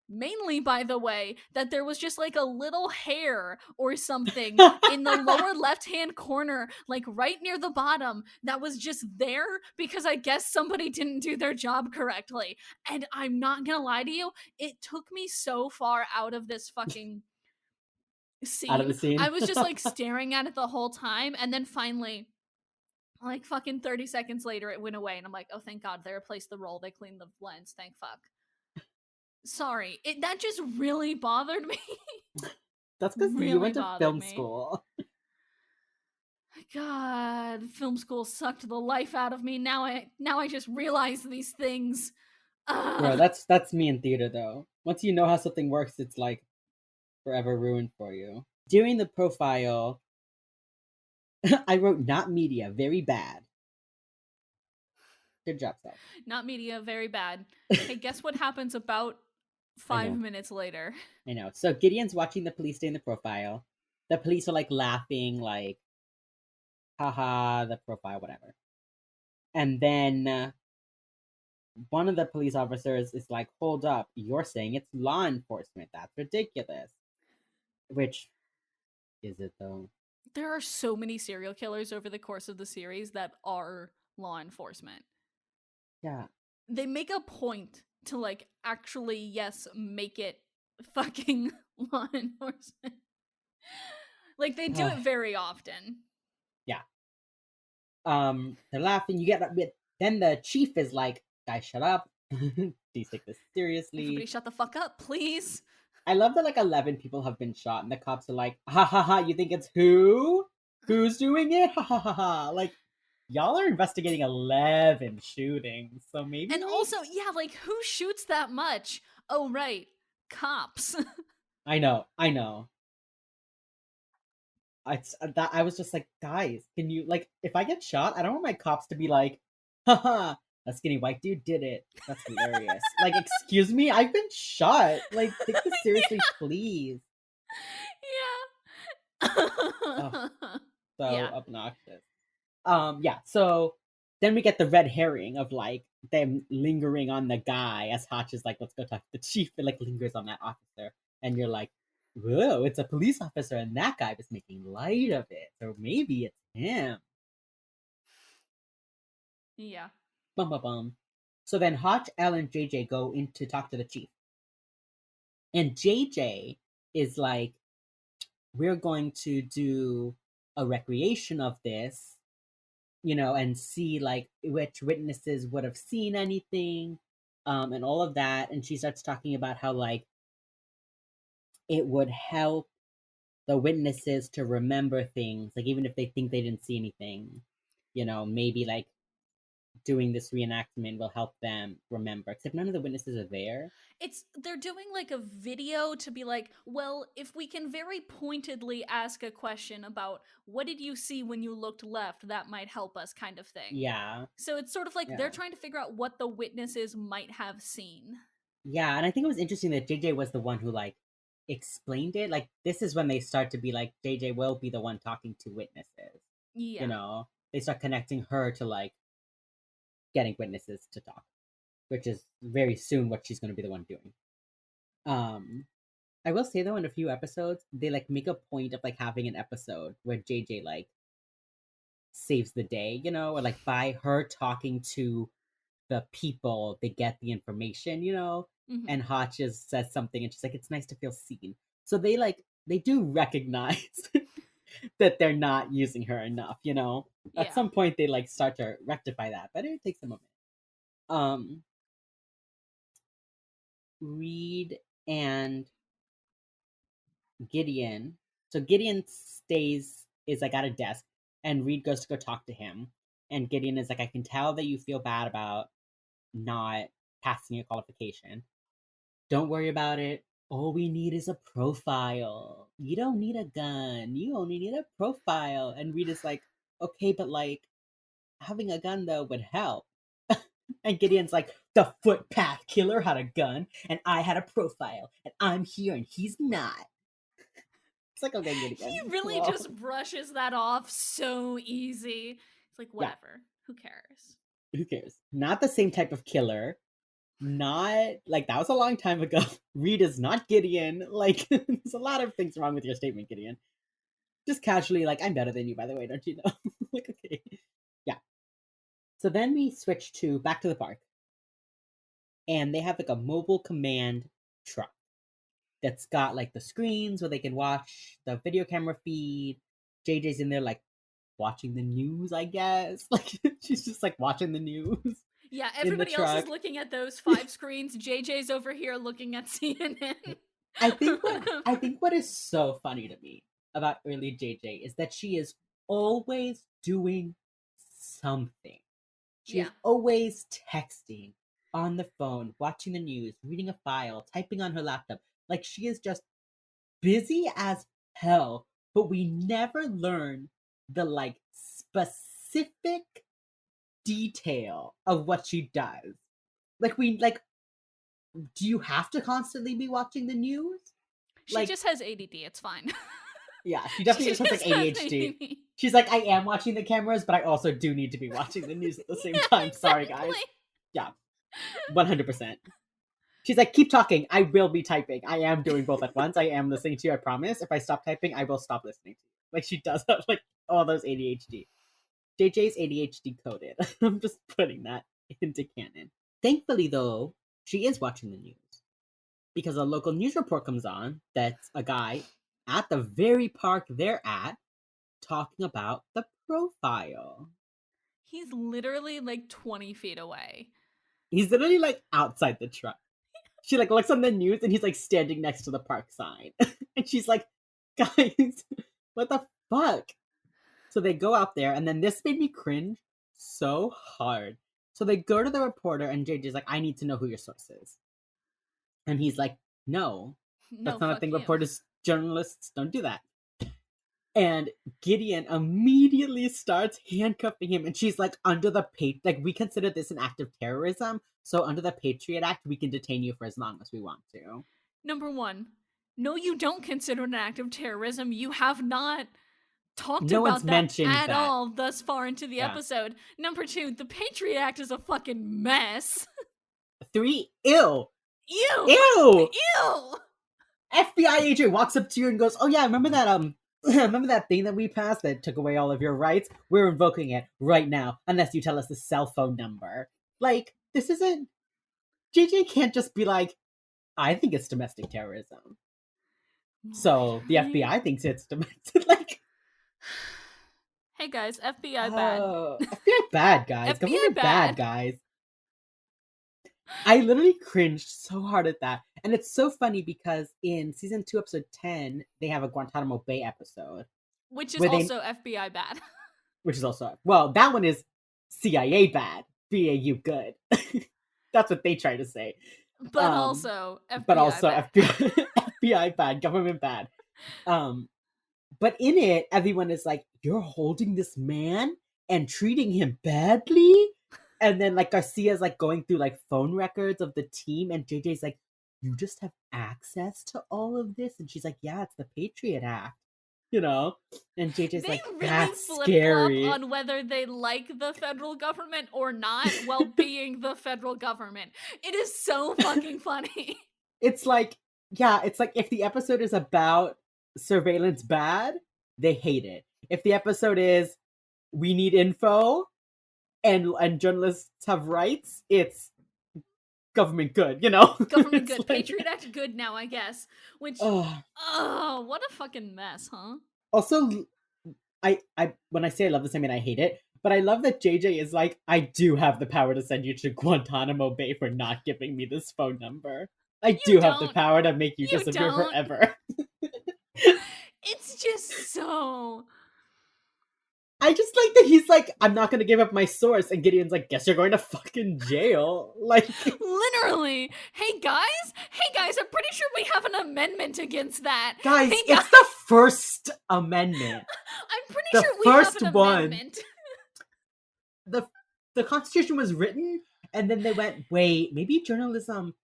mainly by the way, that there was just like a little hair or something in the lower left-hand corner, like right near the bottom, that was just there because I guess somebody didn't do their job correctly. And I'm not gonna lie to you, it took me so far out of this fucking scene. Out of the scene? I was just like staring at it the whole time, and then finally, like fucking 30 seconds later, it went away, and I'm like, oh, thank God, they replaced the roll, they cleaned the lens, thank fuck. Sorry, that just really bothered me. That's because you went to film school. God, film school sucked the life out of me. Now I just realize these things. Bro, that's me in theater though. Once you know how something works, it's like forever ruined for you. During the profile, I wrote not media, very bad. Good job, Seth. Not media, very bad. Hey, guess what happens about 5 minutes later? I know. So Gideon's watching the police stay in the profile. The police are like laughing, like, haha, the profile, whatever. And then one of the police officers is like, hold up, you're saying it's law enforcement. That's ridiculous. Which, is it though? There are so many serial killers over the course of the series that are law enforcement. Yeah. They make a point to like actually, yes, make it fucking law enforcement. Like, they do it very often. Yeah. They're laughing. You get a bit. Then the chief is like, "Guys, shut up. Please take this seriously. Everybody shut the fuck up, please." I love that like 11 people have been shot, and the cops are like, "Ha ha ha! You think it's who? Who's doing it? Ha ha ha ha!" Like, y'all are investigating 11 shootings, so maybe. And also, yeah, like, who shoots that much? Oh, right, cops. I know. I was just like, guys, can you like, if I get shot, I don't want my cops to be like, haha, that skinny white dude did it. That's hilarious. Like, excuse me, I've been shot. Like, take this seriously, please. Yeah. Oh, so obnoxious. Yeah. So then we get the red herring of like them lingering on the guy as Hotch is like, let's go talk to the chief, and like lingers on that officer, and you're like, whoa, it's a police officer, and that guy was making light of it, so maybe it's him. Yeah. Bum bum bum. So then Hotch, Elle, and JJ go in to talk to the chief, and JJ is like, we're going to do a recreation of this, and see like which witnesses would have seen anything, and all of that. And she starts talking about how like it would help the witnesses to remember things, like even if they think they didn't see anything, maybe like doing this reenactment will help them remember, except none of the witnesses are there. They're doing like a video to be like, well, if we can very pointedly ask a question about what did you see when you looked left, that might help us, kind of thing. Yeah. So it's sort of like they're trying to figure out what the witnesses might have seen. Yeah, and I think it was interesting that JJ was the one who like explained it. Like, this is when they start to be like, JJ will be the one talking to witnesses. Yeah. They start connecting her to like getting witnesses to talk, which is very soon what she's going to be the one doing. I will say though, in a few episodes, they like make a point of like having an episode where JJ like saves the day, or like by her talking to the people, they get the information, Mm-hmm. and Hotch says something, and she's like, "It's nice to feel seen." So they do recognize that they're not using her enough, At some point, they like start to rectify that, but it takes a moment. Reid and Gideon. So Gideon is like at a desk, and Reid goes to go talk to him. And Gideon is like, I can tell that you feel bad about not passing your qualification. Don't worry about it. All we need is a profile. You don't need a gun. You only need a profile. And Reid is like, okay, but like having a gun though would help. And Gideon's like, the footpath killer had a gun, and I had a profile, and I'm here, and he's not. It's like, okay, Gideon. He really just brushes that off so easy. It's like, whatever. Yeah. Who cares? Who cares? Not the same type of killer. Not like that was a long time ago. Reid is not Gideon. Like, there's a lot of things wrong with your statement, Gideon. Just casually, like, I'm better than you, by the way, don't you know? Like, okay. Yeah. So then we switch to back to the park. And they have like a mobile command truck that's got like the screens where they can watch the video camera feed. JJ's in there like watching the news, I guess. Like, she's just like watching the news. Yeah, everybody else is looking at those 5 screens. JJ's over here looking at CNN. I think what is so funny to me about early JJ is that she is always doing something. She is always texting, on the phone, watching the news, reading a file, typing on her laptop. Like, she is just busy as hell, but we never learn the like specific detail of what she does. Like, do you have to constantly be watching the news? She just has ADD, it's fine. Yeah, she definitely just has like ADHD. She's like, I am watching the cameras, but I also do need to be watching the news at the same time. Exactly. Sorry, guys. Yeah, 100%. She's like, keep talking. I will be typing. I am doing both at once. I am listening to you, I promise. If I stop typing, I will stop listening to you. Like, she does have like all those ADHD. JJ's ADHD coded. I'm just putting that into canon. Thankfully, though, she is watching the news. because a local news report comes on that's a guy at the very park they're at talking about the profile. He's literally like 20 feet away. He's literally like outside the truck. She like looks on the news and he's like standing next to the park sign. And she's like, guys, what the fuck? So they go out there, and then this made me cringe so hard. So they go to the reporter, and JJ's like, I need to know who your source is. And he's like, no, that's not a thing. You. Reporters, journalists don't do that. And Gideon immediately starts handcuffing him, and she's like, under the we consider this an act of terrorism, so under the Patriot Act, we can detain you for as long as we want to. Number one, no, you don't consider it an act of terrorism. You have not talked about that at all thus far into the episode. Number two, the Patriot Act is a fucking mess. 3, ew. Ew. Ew. Ew. FBI agent walks up to you and goes, oh yeah, remember that thing that we passed that took away all of your rights? We're invoking it right now, unless you tell us the cell phone number. Like, this isn't... JJ can't just be like, I think it's domestic terrorism. So the FBI thinks it's domestic. Like, hey guys, FBI bad. FBI bad, guys. Government bad, guys. I literally cringed so hard at that. And it's so funny because in season 2, episode 10, they have a Guantanamo Bay episode. Which is also FBI bad. Which is also... Well, that one is CIA bad. BAU good. That's what they try to say. But also FBI But also bad. FBI bad. Government bad. But in it, everyone is like, you're holding this man and treating him badly? And then, like, Garcia's, like, going through, like, phone records of the team, and JJ's like, you just have access to all of this? And she's like, yeah, it's the Patriot Act, you know? And JJ's like, that's scary. Flip-flop on whether they like the federal government or not while being the federal government. It is so fucking funny. It's like, yeah, it's like if the episode is about surveillance bad, they hate it. If the episode is, we need info, and journalists have rights, it's government good, you know? Government good. Like... Patriot Act good now, I guess. Which, what a fucking mess, huh? Also, I when I say I love this, I mean I hate it, but I love that JJ is like, I do have the power to send you to Guantanamo Bay for not giving me this phone number. I do have the power to make you disappear forever. It's just so... I just like that he's like, I'm not gonna give up my source, and Gideon's like, guess you're going to fucking jail. Like, literally. Hey guys, I'm pretty sure we have an amendment against that. Guys, it's the First Amendment. I'm pretty sure we have an amendment. The Constitution was written, and then they went, wait, maybe journalism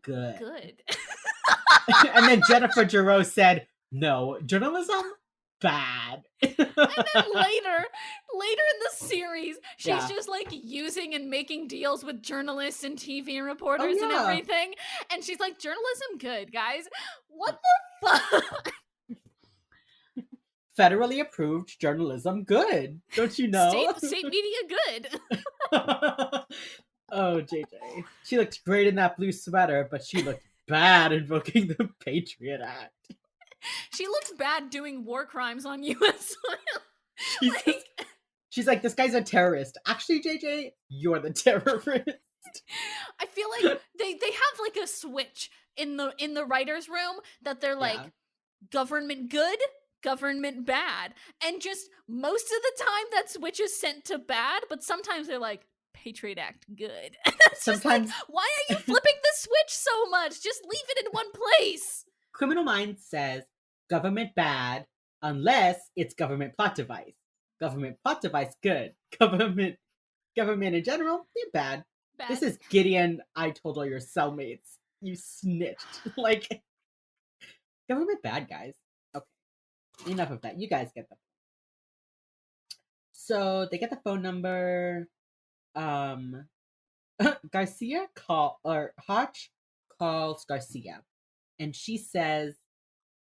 good. And then Jennifer Giroux said, no, journalism bad. And then later in the series, she's just like using and making deals with journalists and TV reporters and everything. And she's like, journalism good, guys. What the fuck? Federally approved journalism good. Don't you know? State media good. Oh, JJ. She looked great in that blue sweater, but she looked bad invoking the Patriot Act. She looks bad doing war crimes on U.S. soil. She's like, this guy's a terrorist. Actually, JJ, you're the terrorist. I feel like they have like a switch in the writer's room that they're like, government good, government bad. And just most of the time that switch is sent to bad, but sometimes they're like, Patriot Act good. Sometimes, like, why are you flipping the switch so much? Just leave it in one place. Criminal Minds says government bad unless it's government plot device. Government plot device good. Government in general, they're bad. This is Gideon, I told all your cellmates. You snitched. Like, government bad, guys. Okay. Enough of that. You guys get the... So, they get the phone number. Hotch calls Garcia. And she says,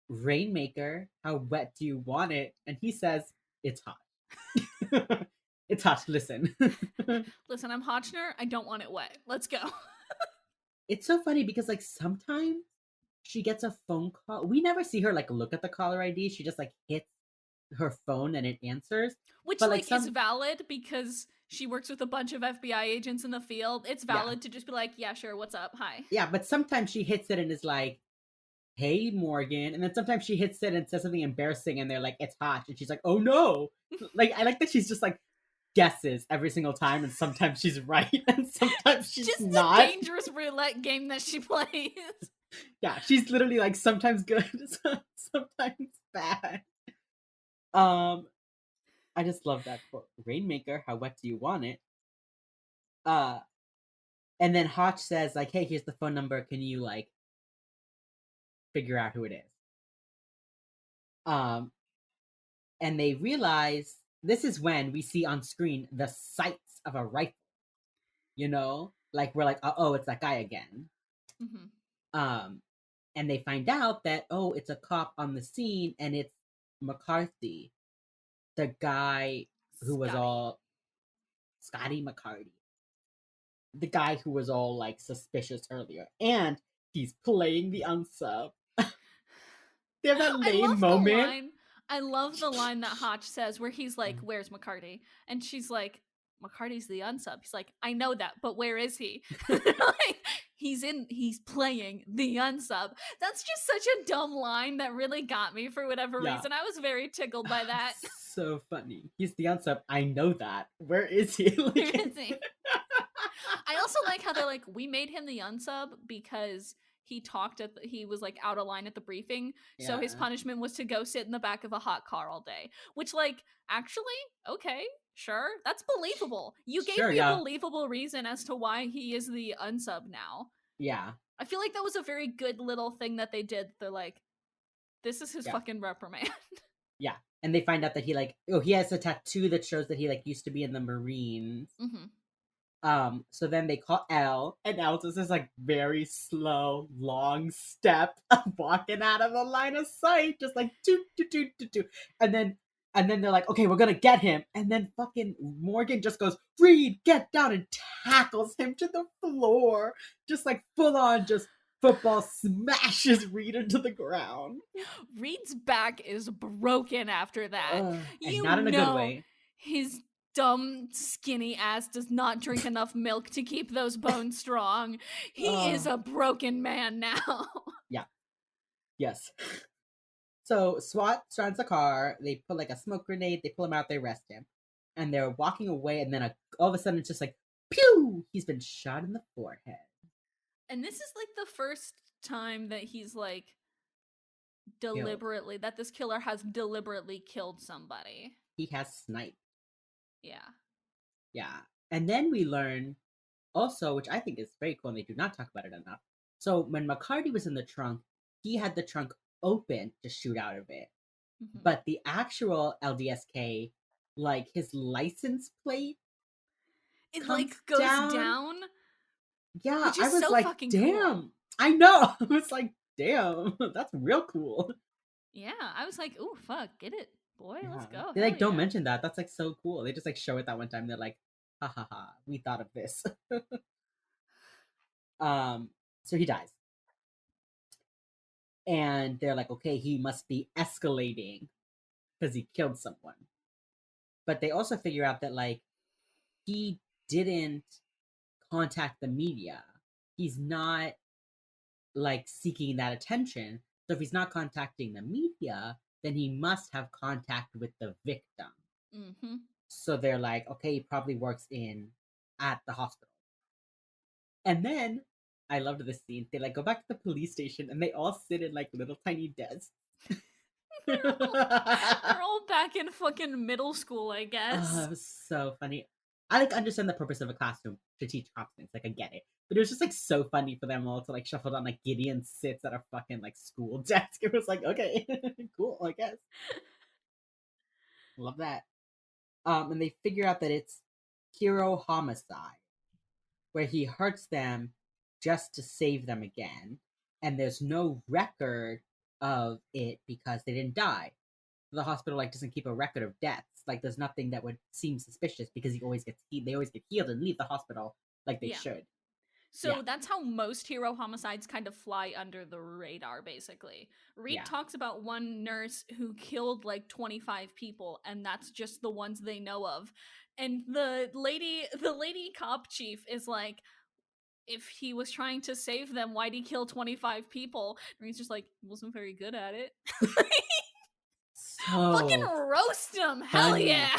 Rainmaker, how wet do you want it? And he says, it's hot. It's hot, listen. Listen, I'm Hotchner. I don't want it wet. Let's go. It's so funny because, like, sometimes she gets a phone call. We never see her like look at the caller ID. She just like hits her phone and it answers. Which but like is valid because she works with a bunch of FBI agents in the field. It's valid to just be like, yeah, sure, what's up? Hi. Yeah, but sometimes she hits it and is like, hey, Morgan. And then sometimes she hits it and says something embarrassing and they're like, it's hot. And she's like, oh no. Like, I like that she's just like guesses every single time and sometimes she's right and sometimes she's just not. Just the dangerous roulette game that she plays. Yeah, she's literally like sometimes good, sometimes bad. I just love that quote. Rainmaker, how wet do you want it? And then Hotch says, like, hey, here's the phone number. Can you like figure out who it is? And they realize this is when we see on screen the sights of a rifle. You know? Like we're like, oh, it's that guy again. Mm-hmm. And they find out that, oh, it's a cop on the scene and it's McCarthy. The guy who was all Scotty McCarty. The guy who was all like suspicious earlier. And he's playing the unsub. They have that lame moment. I love the line that Hotch says where he's like, where's McCarty? And she's like, McCarty's the unsub. He's like, I know that, but where is he? Like, he's playing the unsub. That's just such a dumb line that really got me for whatever reason. I was very tickled by that. So funny. He's the unsub. I know that. Where is he? Like, where is he? I also like how they're like, we made him the unsub because he was like out of line at the briefing, so his punishment was to go sit in the back of a hot car all day, which like actually okay, sure, that's believable. You gave me a believable reason as to why he is the unsub now. I feel like that was a very good little thing that they did. They're like, this is his fucking reprimand. And they find out that he like, oh, he has a tattoo that shows that he like used to be in the Marines. So then they call Elle, and Elle does this like very slow, long step walking out of the line of sight, just like do. And then they're like, okay, we're gonna get him. And then fucking Morgan just goes, Reid, get down, and tackles him to the floor. Just like full on, just football smashes Reid into the ground. Reid's back is broken after that. And not in a good way. His dumb, skinny ass does not drink enough milk to keep those bones strong. He is a broken man now. Yes. So SWAT surrounds the car. They put like a smoke grenade. They pull him out. They arrest him. And they're walking away. And then all of a sudden it's just like, pew! He's been shot in the forehead. And this is like the first time that he's like deliberately, that this killer has deliberately killed somebody. He has sniped. Yeah. And then we learn also, which I think is very cool and they do not talk about it enough. So when McCarty was in the trunk, he had the trunk open to shoot out of it. But the actual LDSK, like his license plate, it like goes down. Yeah, which is I was so like, fucking damn. cool. I know. I was like, damn, that's real cool. Yeah, I was like, ooh, fuck, get it, boy, let's go. They like don't mention that. That's like so cool. They just like show it that one time. They're like, ha ha ha, we thought of this. So he dies. And they're like, okay, he must be escalating because he killed someone. But they also figure out that like he didn't contact the media. He's not like seeking that attention. So if he's not contacting the media, then he must have contact with the victim. So they're like, okay, he probably works at the hospital. And then I loved this scene. They like go back to the police station and they all sit in like little tiny desks. They're all back in fucking middle school, I guess. Oh, it was so funny. I like understand the purpose of a classroom to teach cops things. Like I get it. But it was just like so funny for them all to like shuffle down. Like Gideon sits at a fucking like school desk. It was like, okay, cool, I guess. Love that. And they figure out that it's hero homicide, where he hurts them just to save them again. And there's no record of it because they didn't die. The hospital like doesn't keep a record of deaths. Like there's nothing that would seem suspicious because they always get healed and leave the hospital like they should. So that's how most hero homicides kind of fly under the radar, basically. Reid talks about one nurse who killed like 25 people, and that's just the ones they know of. And the lady cop chief is like, if he was trying to save them, why'd he kill 25 people? And he's just like, he wasn't very good at it. Fucking roast him! Hell yeah!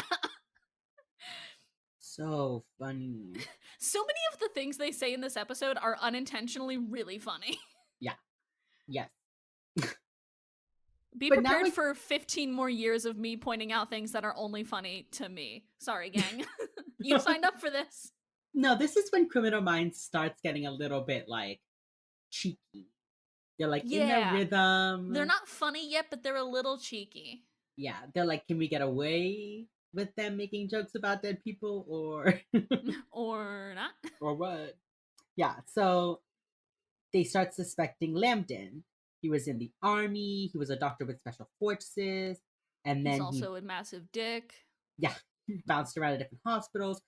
So funny. So many of the things they say in this episode are unintentionally really funny. Yeah. Yes. Be prepared for 15 more years of me pointing out things that are only funny to me. Sorry, gang. You signed up for this. No, this is when Criminal Minds starts getting a little bit, like, cheeky. They're, like, in their rhythm. They're not funny yet, but they're a little cheeky. Yeah, they're like, can we get away with them making jokes about dead people, or... or not? Or what? Yeah, so they start suspecting Lambden. He was in the army, he was a doctor with special forces, and then he's also a massive dick. Yeah, bounced around to different hospitals.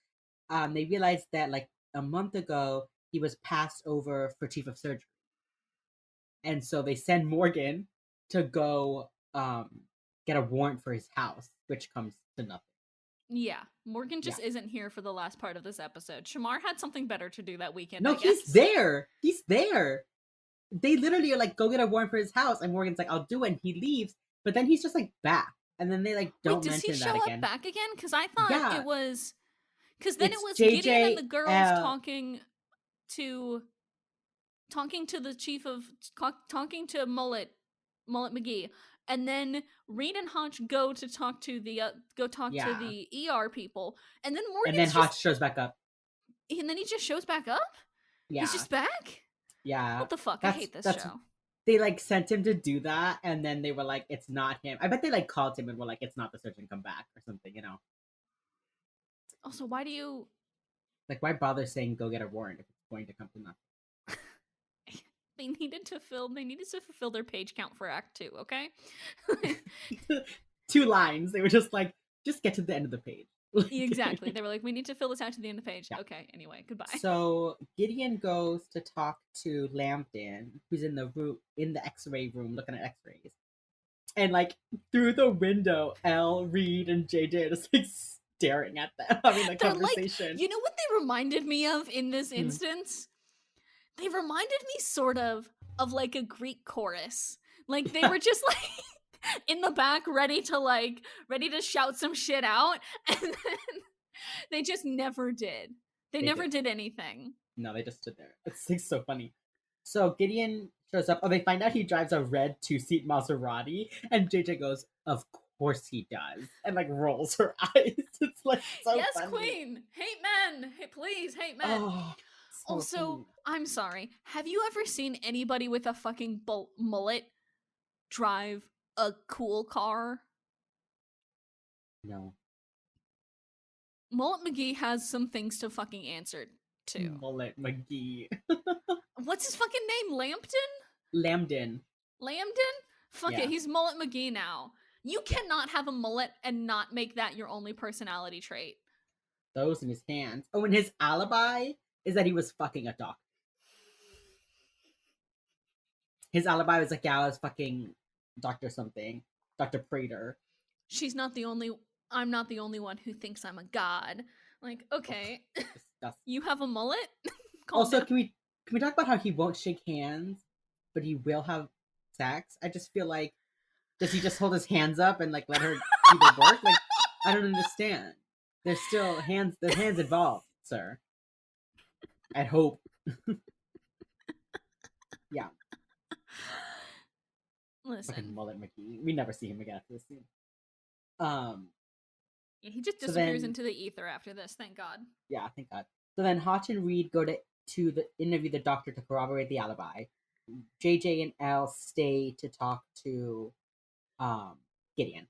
They realized that, like, a month ago, he was passed over for chief of surgery. And so they send Morgan to go get a warrant for his house, which comes to nothing. Yeah, Morgan just isn't here for the last part of this episode. Shamar had something better to do that weekend. No, he's there. He's there. They literally are like, go get a warrant for his house. And Morgan's like, I'll do it. And he leaves. But then he's just like back. And then they like don't mention that again. Does he show up back again? Because I thought it was... Because then it's it was JJ, Gideon and the girls talking to the chief of... talking to Mullet McGee. And then Reid and Hotch go to talk to the ER people, and then Morgan. And then Hotch shows back up. And then he just shows back up. Yeah, he's just back. Yeah, what the fuck? I hate this show. They like sent him to do that, and then they were like, "It's not him." I bet they like called him and were like, "It's not the surgeon. Come back," or something, you know. Also, why do you why bother saying go get a warrant if it's going to come to nothing? They needed to fulfill their page count for Act 2, okay? 2 lines. They were just like, just get to the end of the page. Exactly. They were like, we need to fill this out to the end of the page. Yeah. Okay, anyway, goodbye. So Gideon goes to talk to Lambden, who's in the X-ray room looking at X-rays. And like through the window, Elle, Reid, and JJ are just like staring at them, having a conversation. Like, you know what they reminded me of in this instance? They reminded me sort of like a Greek chorus. Like they were just like in the back ready to shout some shit out, and then they just never did. They never did anything. No, they just stood there. It's like so funny. So Gideon shows up. Oh, they find out he drives a red 2-seat Maserati, and JJ goes, "Of course he does," and like rolls her eyes. It's like so yes, funny. Queen, hate men. Hey, please, hate men. Oh. So also, funny. I'm sorry. Have you ever seen anybody with a fucking mullet drive a cool car? No. Mullet McGee has some things to fucking answer to. Mullet McGee. What's his fucking name? Lambden. Fuck it, he's Mullet McGee now. You cannot have a mullet and not make that your only personality trait. Those in his hands. Oh, and his alibi is that he was fucking a doctor. His alibi was like, yeah, I was fucking Dr. something. Dr. Prater. I'm not the only one who thinks I'm a god. Like, okay. You have a mullet? Also, down. can we talk about how he won't shake hands, but he will have sex? I just feel like, does he just hold his hands up and like let her do the work? Like, I don't understand. There's still hands involved, sir. I hope. Yeah. Listen. Fucking Mullet McGee. We never see him again after this scene. Yeah, he just disappears into the ether after this, thank God. Yeah, thank God. So then Hotch and Reid go to interview the doctor to corroborate the alibi. JJ and Elle stay to talk to Gideon.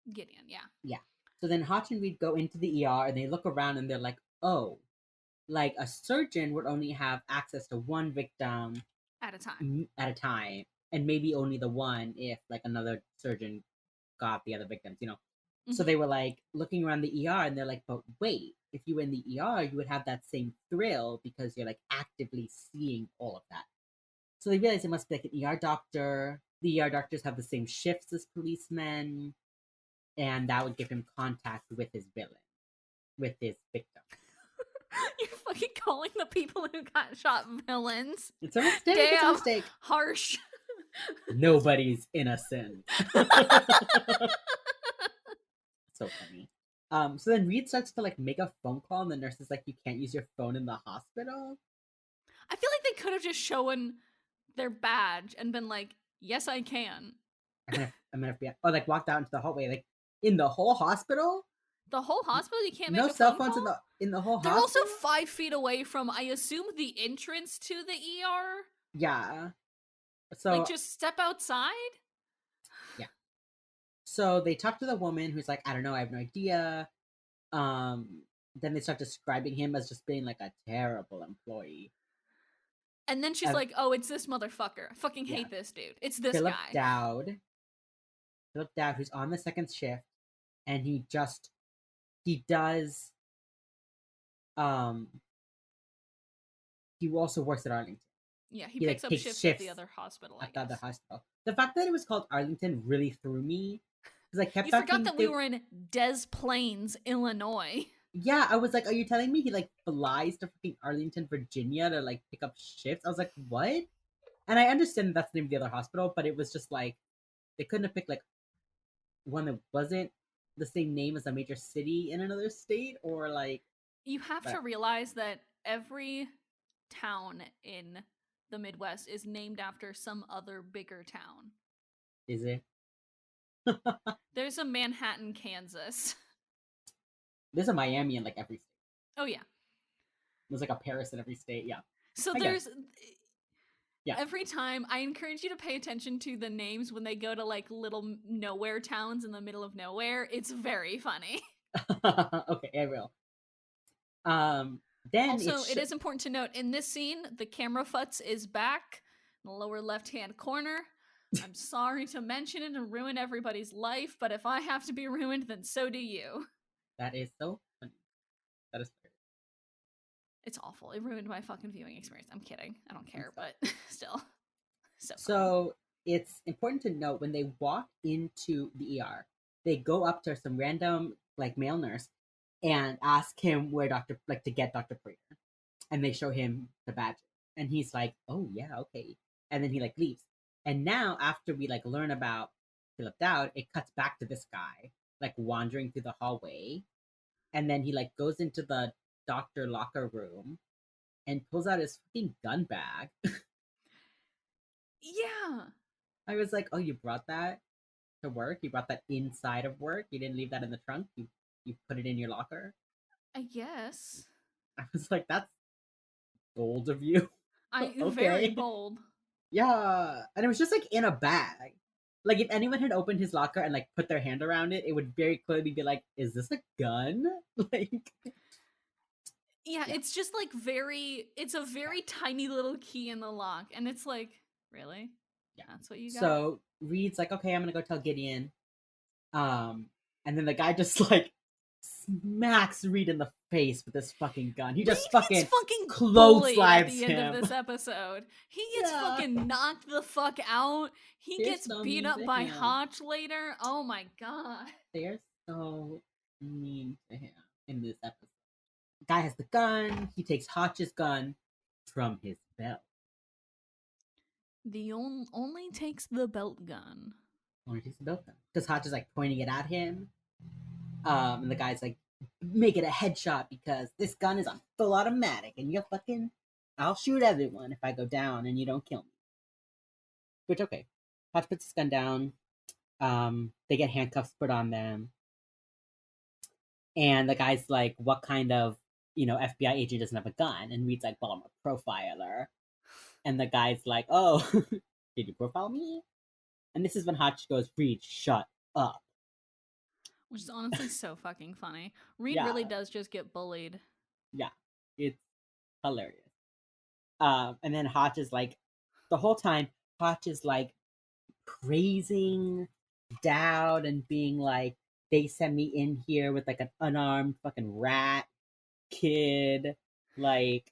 Yeah. Yeah. So then Hotch and Reid go into the ER and they look around and they're like, oh, like a surgeon would only have access to one victim at a time. And maybe only the one if like another surgeon got the other victims, you know. Mm-hmm. So they were like looking around the ER and they're like, but wait, if you were in the ER, you would have that same thrill because you're like actively seeing all of that. So they realize it must be like an ER doctor. The ER doctors have the same shifts as policemen, and that would give him contact with his villain, with his victim. You're fucking calling the people who got shot villains. It's a mistake. Damn, it's a mistake. Harsh. Nobody's innocent. So funny. So then Reid starts to like make a phone call, and the nurse is like, "You can't use your phone in the hospital." I feel like they could have just shown their badge and been like, "Yes, I can." I'm an FBI. Or like walked out into the hallway, like in the whole hospital. The whole hospital, you can't no make a cell phone phones call? in the whole They're hospital. also 5 feet away from, I assume, the entrance to the ER. Yeah. So like just step outside. Yeah. So they talk to the woman who's like, I don't know, I have no idea. Then they start describing him as just being like a terrible employee. And then she's like, "Oh, it's this motherfucker. I fucking hate this dude. It's this Philip guy." Philip Dowd, who's on the second shift, and he does he also works at Arlington. Yeah, he picks up shifts at the other hospital. At the other hospital. The fact that it was called Arlington really threw me because I kept. You forgot that we were in Des Plaines, Illinois. Yeah, I was like, "Are you telling me he like flies to fucking Arlington, Virginia to like pick up shifts?" I was like, "What?" And I understand that's the name of the other hospital, but it was just like they couldn't have picked like one that wasn't the same name as a major city in another state, or like. You have to realize that every town in the Midwest is named after some other bigger town. Is it? There's a Manhattan, Kansas. There's a Miami in like every state. Oh yeah. There's like a Paris in every state. Yeah. So every time I encourage you to pay attention to the names when they go to like little nowhere towns in the middle of nowhere. It's very funny. Okay, I will. Then also, it is important to note in this scene, the camera futz is back in the lower left-hand corner. I'm sorry to mention it and ruin everybody's life, but if I have to be ruined, then so do you. That is so funny. That is fair. It's awful. It ruined my fucking viewing experience. I'm kidding. I don't care, but still. So it's important to note when they walk into the ER, they go up to some random like male nurse and ask him where to get Dr. Prater. And they show him the badge. And he's like, "Oh yeah, okay." And then he like leaves. And now after we like learn about Philip Dowd, it cuts back to this guy like wandering through the hallway. And then he like goes into the doctor locker room and pulls out his fucking gun bag. Yeah. I was like, "Oh, you brought that to work? You brought that inside of work? You didn't leave that in the trunk? You put it in your locker?" I guess. I was like, "That's bold of you." Okay. Very bold. Yeah. And it was just like in a bag. Like if anyone had opened his locker and like put their hand around it, it would very clearly be like, "Is this a gun?" Like yeah, it's just like it's a very tiny little key in the lock. And it's like, really? Yeah. That's what you got? So Reid's like, "Okay, I'm gonna go tell Gideon." And then the guy just like smacks Reid in the face with this fucking gun. He just fucking clotheslines at the end of this episode. He gets fucking knocked the fuck out. He gets beat up by Hotch later. Oh my god. They're so mean to him in this episode. The guy has the gun. He takes Hotch's gun from his belt. The only takes the belt gun. Only takes the belt gun. Because Hotch is like pointing it at him. And the guy's like, "Make it a headshot because this gun is on full automatic and you're fucking, I'll shoot everyone if I go down and you don't kill me." Which, okay. Hotch puts his gun down. They get handcuffs put on them. And the guy's like, "What kind of, FBI agent doesn't have a gun?" And Reid's like, "Well, I'm a profiler." And the guy's like, "Oh, did you profile me?" And this is when Hotch goes, "Reid, shut up." Which is honestly so fucking funny. Reid really does just get bullied. Yeah, it's hilarious. And then Hotch is like, the whole time, Hotch is like praising Dowd and being like, "They sent me in here with like an unarmed fucking rat. kid. Like,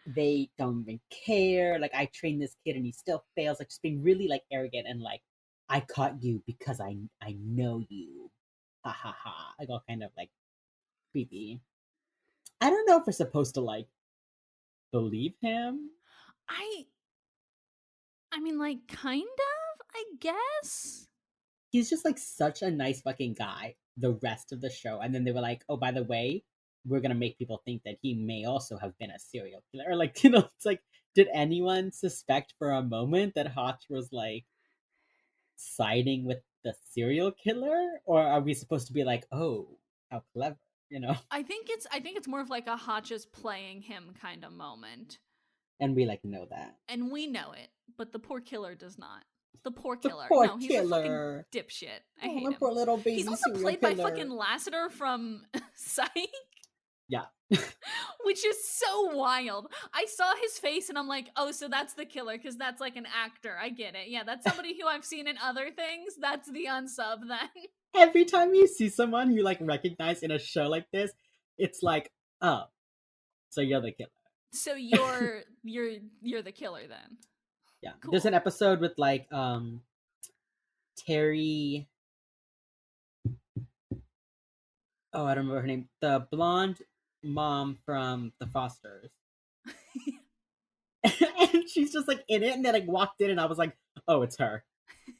they don't even care. Like, I trained this kid and he still fails. Like, just being really like arrogant and like, I caught you because I know you. Ha ha ha. Like, all kind of like creepy. I don't know if we're supposed to like believe him. I mean, like, kind of, I guess. He's just like such a nice fucking guy the rest of the show. And then they were like, oh, by the way, we're gonna make people think that he may also have been a serial killer. Or like, you know, it's like, did anyone suspect for a moment that Hotch was like siding with the serial killer? Or are we supposed to be like, oh, how clever, you know? I think it's more of like a Hotch is playing him kind of moment. And we like know that. And we know it, but the poor killer does not. The poor The killer. poor No, he's killer. a fucking dipshit. I hate my him. poor little baby. He's also serial played killer. by fucking Lassiter from Psych. Yeah. Which is so wild. I saw his face and I'm like, oh, so that's the killer because that's like an actor. I get it. Yeah, that's somebody who I've seen in other things. That's the unsub then. Every time you see someone you like recognize in a show like this, it's like, oh, so you're the killer. So you're the killer then. Yeah. Cool. There's an episode with like Terry. Oh, I don't remember her name. The blonde mom from The Fosters. And she's just like in it, and they like walked in, and I was like, oh, it's her.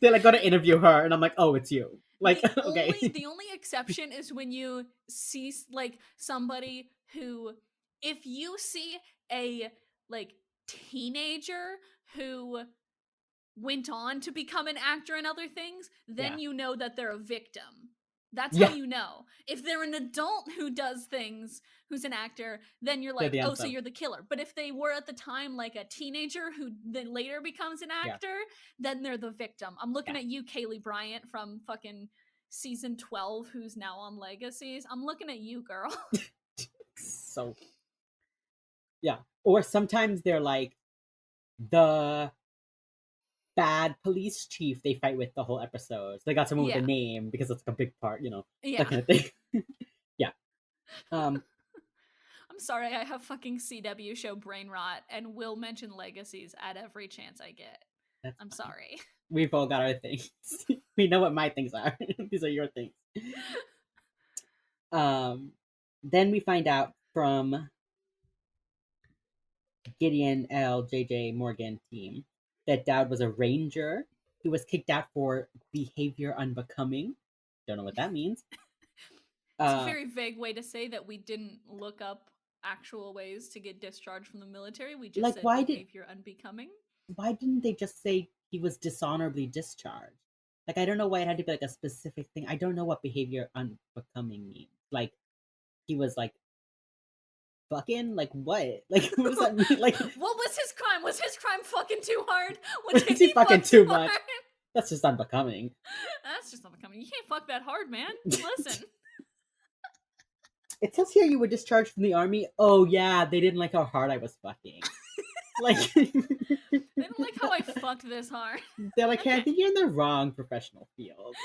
They like go to interview her, and I'm like, oh, it's you. Like, okay. The only exception is when you see like somebody who, if you see a like teenager who went on to become an actor and other things, then you know that they're a victim. That's how you know. If they're an adult who does things, who's an actor, then you're like, oh, so you're the killer. But if they were at the time like a teenager who then later becomes an actor, then they're the victim. I'm looking at you, Kaylee Bryant from fucking season 12, who's now on Legacies. I'm looking at you, girl. So, yeah. Or sometimes they're like the bad police chief they fight with the whole episode. So they got someone with a name because it's like a big part, you know, that kind of thing. Yeah. I'm sorry, I have fucking CW show brain rot and will mention Legacies at every chance I get. I'm sorry. We've all got our things. We know what my things are. These are your things. Then we find out from Gideon, Elle, JJ, Morgan team that Dowd was a ranger who was kicked out for behavior unbecoming. Don't know what that means. It's a very vague way to say that we didn't look up actual ways to get discharged from the military. We just said behavior unbecoming. Why didn't they just say he was dishonorably discharged? Like, I don't know why it had to be like a specific thing. I don't know what behavior unbecoming means. Like, he was like fucking, like what? Like, what does that mean? Like, what was his crime? Was his crime fucking too hard? Was he fucking too much? That's just unbecoming. That's just unbecoming. You can't fuck that hard, man. Listen. It says here you were discharged from the army. Oh yeah, they didn't like how hard I was fucking. Like, they didn't like how I fucked this hard. They're like, hey, I think you're in the wrong professional field.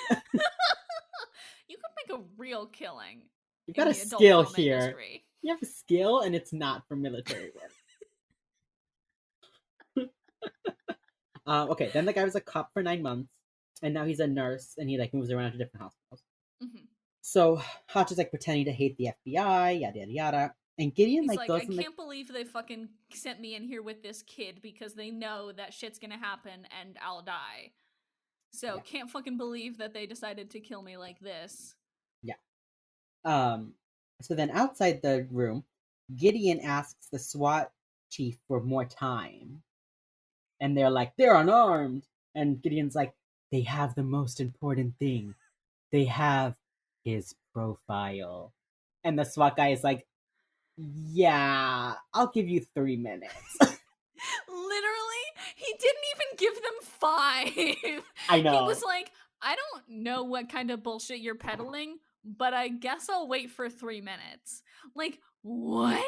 You could make a real killing. You've got a skill here. Industry. You have a skill, and it's not for military work. Okay, then the guy was a cop for 9 months, and now he's a nurse, and he like moves around to different hospitals. Mm-hmm. So Hotch is like pretending to hate the FBI, yada yada yada. And Gideon he's like goes. I can't believe they fucking sent me in here with this kid because they know that shit's gonna happen and I'll die. So can't fucking believe that they decided to kill me like this. Yeah. So then outside the room, Gideon asks the SWAT chief for more time. And they're like, they're unarmed. And Gideon's like, they have the most important thing. They have his profile. And the SWAT guy is like, yeah, I'll give you 3 minutes. Literally, he didn't even give them 5. I know. He was like, I don't know what kind of bullshit you're peddling, but I guess I'll wait for 3 minutes. Like, what?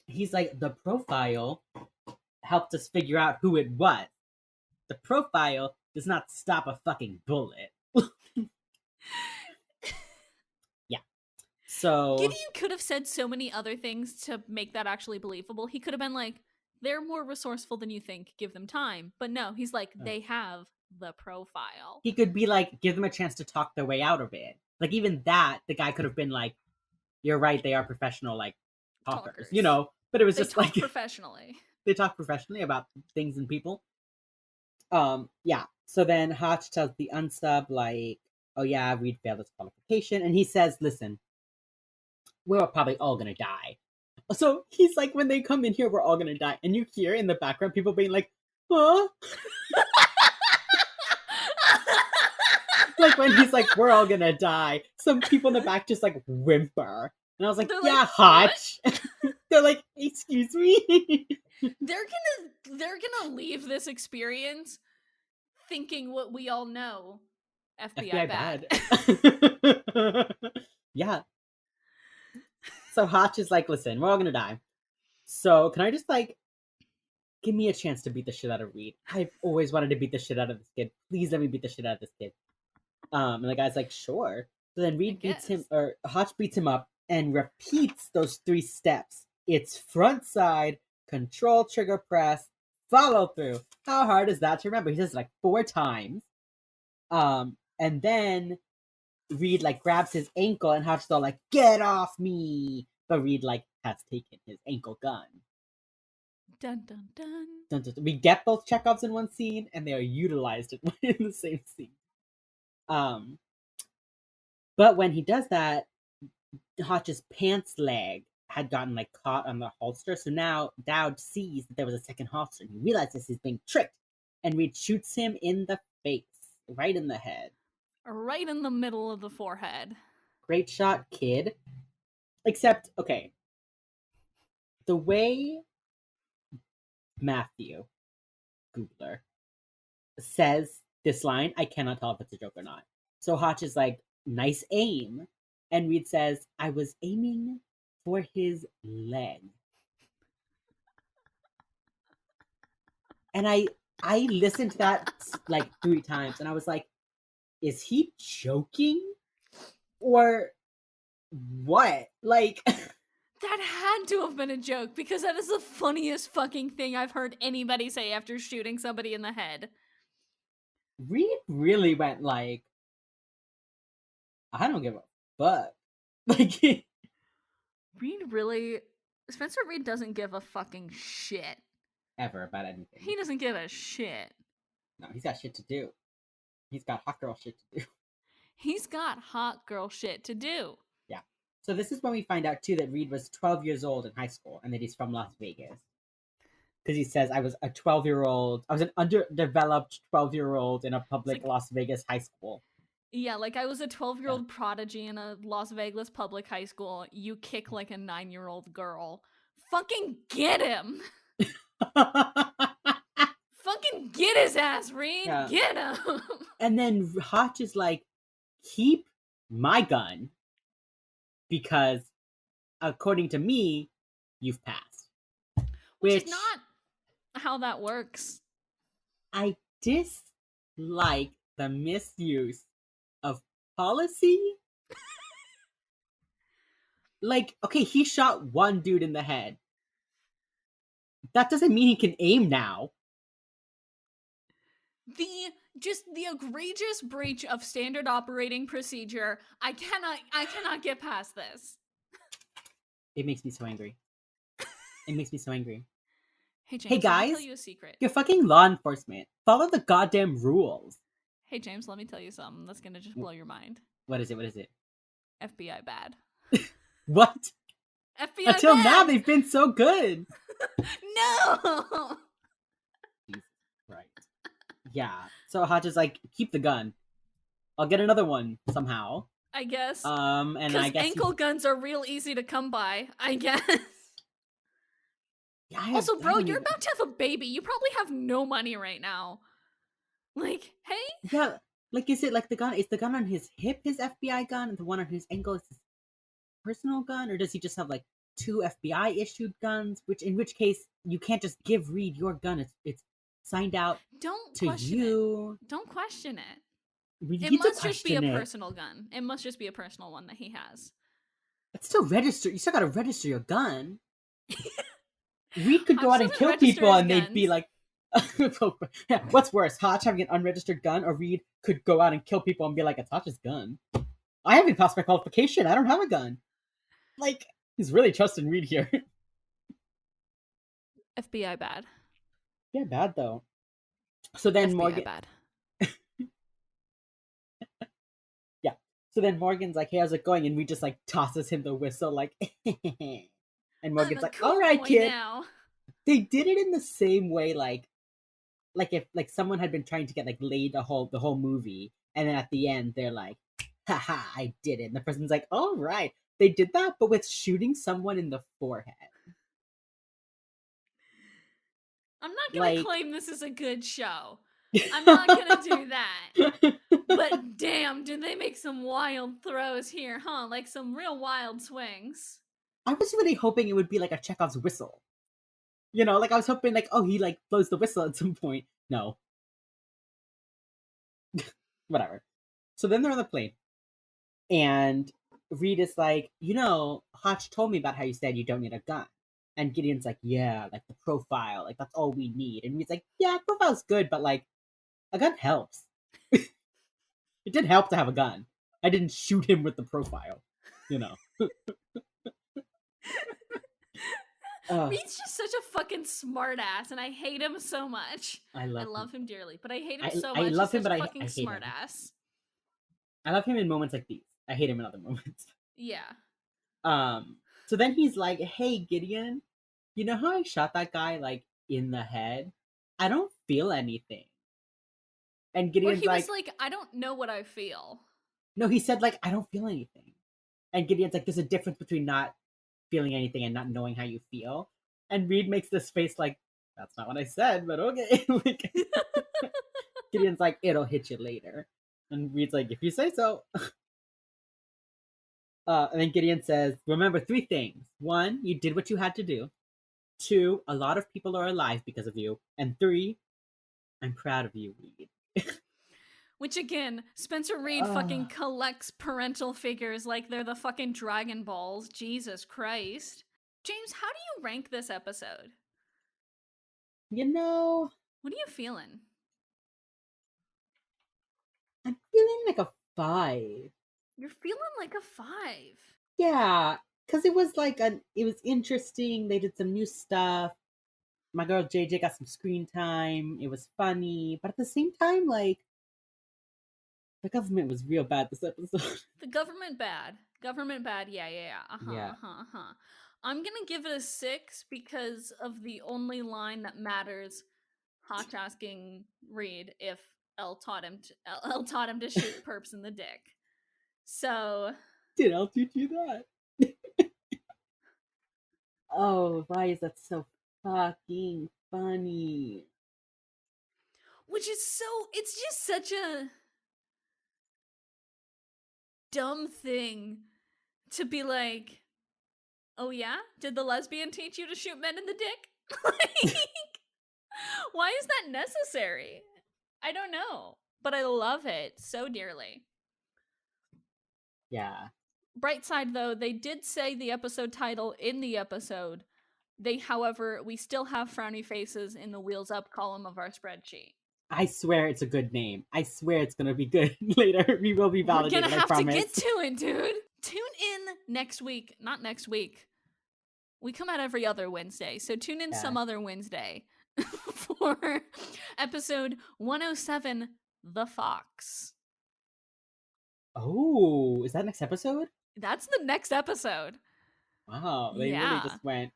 He's like, the profile helped us figure out who it was. The profile does not stop a fucking bullet. Yeah. So Gideon could have said so many other things to make that actually believable. He could have been like, they're more resourceful than you think. Give them time. But no, he's like, they have the profile. He could be like, give them a chance to talk their way out of it. Like, even that, the guy could have been like, you're right, they are professional, like, talkers. You know? But it was they just talk like... professionally. They talk professionally about things and people. Yeah. So then Hotch tells the unsub, like, oh yeah, Reid failed his qualification. And he says, listen, we're probably all gonna die. So he's like, when they come in here, we're all gonna die. And you hear in the background people being like, huh? Like when he's like, we're all gonna die. Some people in the back just like whimper. And I was like, they're yeah, like, Hotch. They're like, excuse me. They're gonna leave this experience thinking what we all know. FBI bad. Yeah. So Hotch is like, listen, we're all gonna die. So can I just like give me a chance to beat the shit out of Reid? I've always wanted to beat the shit out of this kid. Please let me beat the shit out of this kid. And the guy's like, sure. So then Reid beats him, or Hotch beats him up and repeats those 3 steps. It's front side, control trigger press, follow through. How hard is that to remember? He says it like 4 times. And then Reid like grabs his ankle and Hotch's all like, get off me. But Reid like has taken his ankle gun. Dun, dun, dun. Dun, dun, dun. We get both Chekovs in one scene and they are utilized in the same scene. But when he does that, Hotch's pants leg had gotten like caught on the holster. So now Dowd sees that there was a second holster and he realizes he's being tricked. And Reid shoots him in the face, right in the head. Right in the middle of the forehead. Great shot, kid. Except, okay. The way Matthew, Googler, says this line, I cannot tell if it's a joke or not. So Hotch is like, nice aim. And Reid says, I was aiming for his leg. And I listened to that like 3 times and I was like, is he joking? Or what? Like... That had to have been a joke because that is the funniest fucking thing I've heard anybody say after shooting somebody in the head. Reid really went like, I don't give a fuck. Like, Reid really... Spencer Reid doesn't give a fucking shit. Ever about anything. He doesn't give a shit. No, he's got shit to do. He's got hot girl shit to do. He's got hot girl shit to do. Yeah. So this is when we find out, too, that Reid was 12 years old in high school and that he's from Las Vegas. Because he says, I was a 12-year-old. I was an underdeveloped 12-year-old in a public Las Vegas high school. Yeah, like I was a 12-year-old prodigy in a Las Vegas public high school. You kick like a 9-year-old girl. Fucking get him! Fucking get his ass, Reid! Yeah. Get him! And then Hotch is like, keep my gun. Because, according to me, you've passed. Which is not how that works. I dislike the misuse of policy. Like, okay, he shot one dude in the head. That doesn't mean he can aim now. The egregious breach of standard operating procedure. I cannot get past this. It makes me so angry. It makes me so angry. Hey James, hey guys, let me tell you a secret. You're fucking law enforcement. Follow the goddamn rules. Hey James, let me tell you something that's gonna just blow your mind. What is it? What is it? FBI bad. What? FBI Until bad. now, they've been so good. No. Jesus Christ. Yeah. So Hotch is like, keep the gun. I'll get another one somehow. I guess. And I guess ankle guns are real easy to come by. I guess. Yeah, also, bro, you're about to have a baby. You probably have no money right now. Like, hey? Yeah, like, is it like the gun? Is the gun on his hip his FBI gun, and the one on his ankle is his personal gun, or does he just have like 2 FBI issued guns? In which case, you can't just give Reid your gun. It's signed out to you. Don't question it. It must just be a personal gun. It must just be a personal one that he has. It's still registered. You still gotta register your gun. Reid could go Hotch out and doesn't kill register people, his and they'd be guns. like, yeah, what's worse, Hotch having an unregistered gun, or Reid could go out and kill people and be like, it's Hotch's gun. I haven't passed my qualification. I don't have a gun. Like, he's really trusting Reid here. FBI bad. Yeah, bad though. So then FBI Morgan. bad. Yeah. So then Morgan's like, hey, how's it going? And Reid just like tosses him the whistle, like, and Morgan's like, cool all right, kid. now. They did it in the same way, like if like someone had been trying to get like laid the whole movie, and then at the end they're like, haha, I did it. And the person's like, all right. They did that, but with shooting someone in the forehead. I'm not gonna claim this is a good show. I'm not gonna do that. But damn, did they make some wild throws here, huh? Like some real wild swings. I was really hoping it would be like a Chekov's whistle. You know, like I was hoping like, oh, he like blows the whistle at some point. No. Whatever. So then they're on the plane. And Reid is like, you know, Hotch told me about how you said you don't need a gun. And Gideon's like, yeah, like the profile, like that's all we need. And Reid's like, yeah, profile's good, but like a gun helps. It did help to have a gun. I didn't shoot him with the profile, you know. Reid's just such a fucking smartass, and I hate him so much. I love him dearly, but I hate him so much. I love him, but I fucking hate smartass. I love him in moments like these. I hate him in other moments. Yeah. So then he's like, hey, Gideon, you know how I shot that guy, like, in the head? I don't feel anything. And Gideon's was like, I don't know what I feel. No, he said, like, I don't feel anything. And Gideon's like, there's a difference between not feeling anything and not knowing how you feel. And Reid makes this face like, that's not what I said, but okay. Like, Gideon's like, it'll hit you later. And Reid's like, if you say so. And then Gideon says, remember 3 things. 1, you did what you had to do. 2, a lot of people are alive because of you. And 3, I'm proud of you, Reid. Which again, Spencer Reid fucking collects parental figures like they're the fucking Dragon Balls. Jesus Christ. James, how do you rank this episode? You know... What are you feeling? I'm feeling like a 5. You're feeling like a 5. Yeah, because it was like it was interesting. They did some new stuff. My girl JJ got some screen time. It was funny, but at the same time, like, the government was real bad this episode. The government bad. Government bad. Yeah. I'm gonna give it a 6 because of the only line that matters. Hotch asking Reid if Elle taught him to shoot perps in the dick. So did Elle teach you that? Oh, why is that so fucking funny? Which is it's just such a dumb thing to be like, oh yeah? Did the lesbian teach you to shoot men in the dick? Like, why is that necessary? I don't know. But I love it so dearly. Yeah. Bright side, though, they did say the episode title in the episode. However, we still have frowny faces in the wheels up column of our spreadsheet. I swear it's a good name. I swear it's gonna be good later. We will be validated. We're gonna have to get to it, dude. Tune in next week. Not next week. We come out every other Wednesday, so tune in some other Wednesday for episode 107, The Fox. Oh, is that next episode? That's the next episode. Wow, they really just went.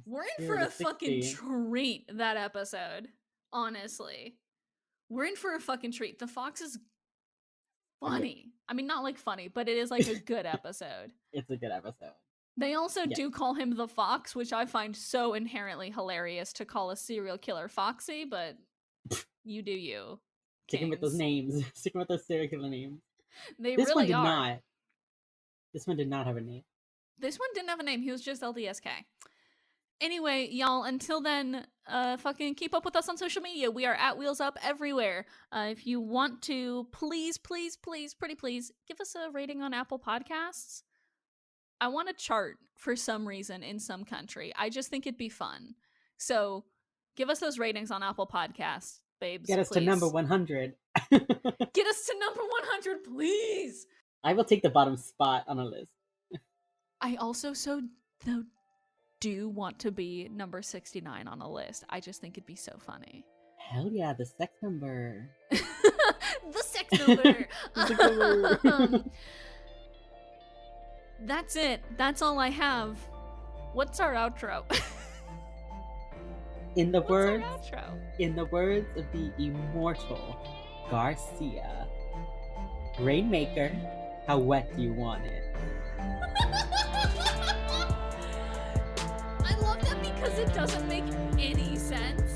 We're in for a fucking treat that episode. Honestly, we're in for a fucking treat. The Fox is funny. I mean, not like funny, but it is like a good episode. It's a good episode. They also do call him the Fox, which I find so inherently hilarious to call a serial killer Foxy, but you do you. Sticking with those names. Sticking with those serial killer names. This really one did are. Not. This one did not have a name. This one didn't have a name. He was just LDSK. Anyway, y'all, until then, fucking keep up with us on social media. We are at Wheels Up everywhere. If you want to, please, pretty please, give us a rating on Apple Podcasts. I want a chart for some reason in some country. I just think it'd be fun. So give us those ratings on Apple Podcasts, babes. Get us please. to number 100. Get us to number 100, please. I will take the bottom spot on a list. I also do want to be number 69 on a list. I just think it'd be so funny. Hell yeah, the sex number. The sex number. The sex number. That's it. That's all I have. What's our outro? In the words of the immortal Garcia, Rainmaker, how wet do you want it? I love that because it doesn't make any sense.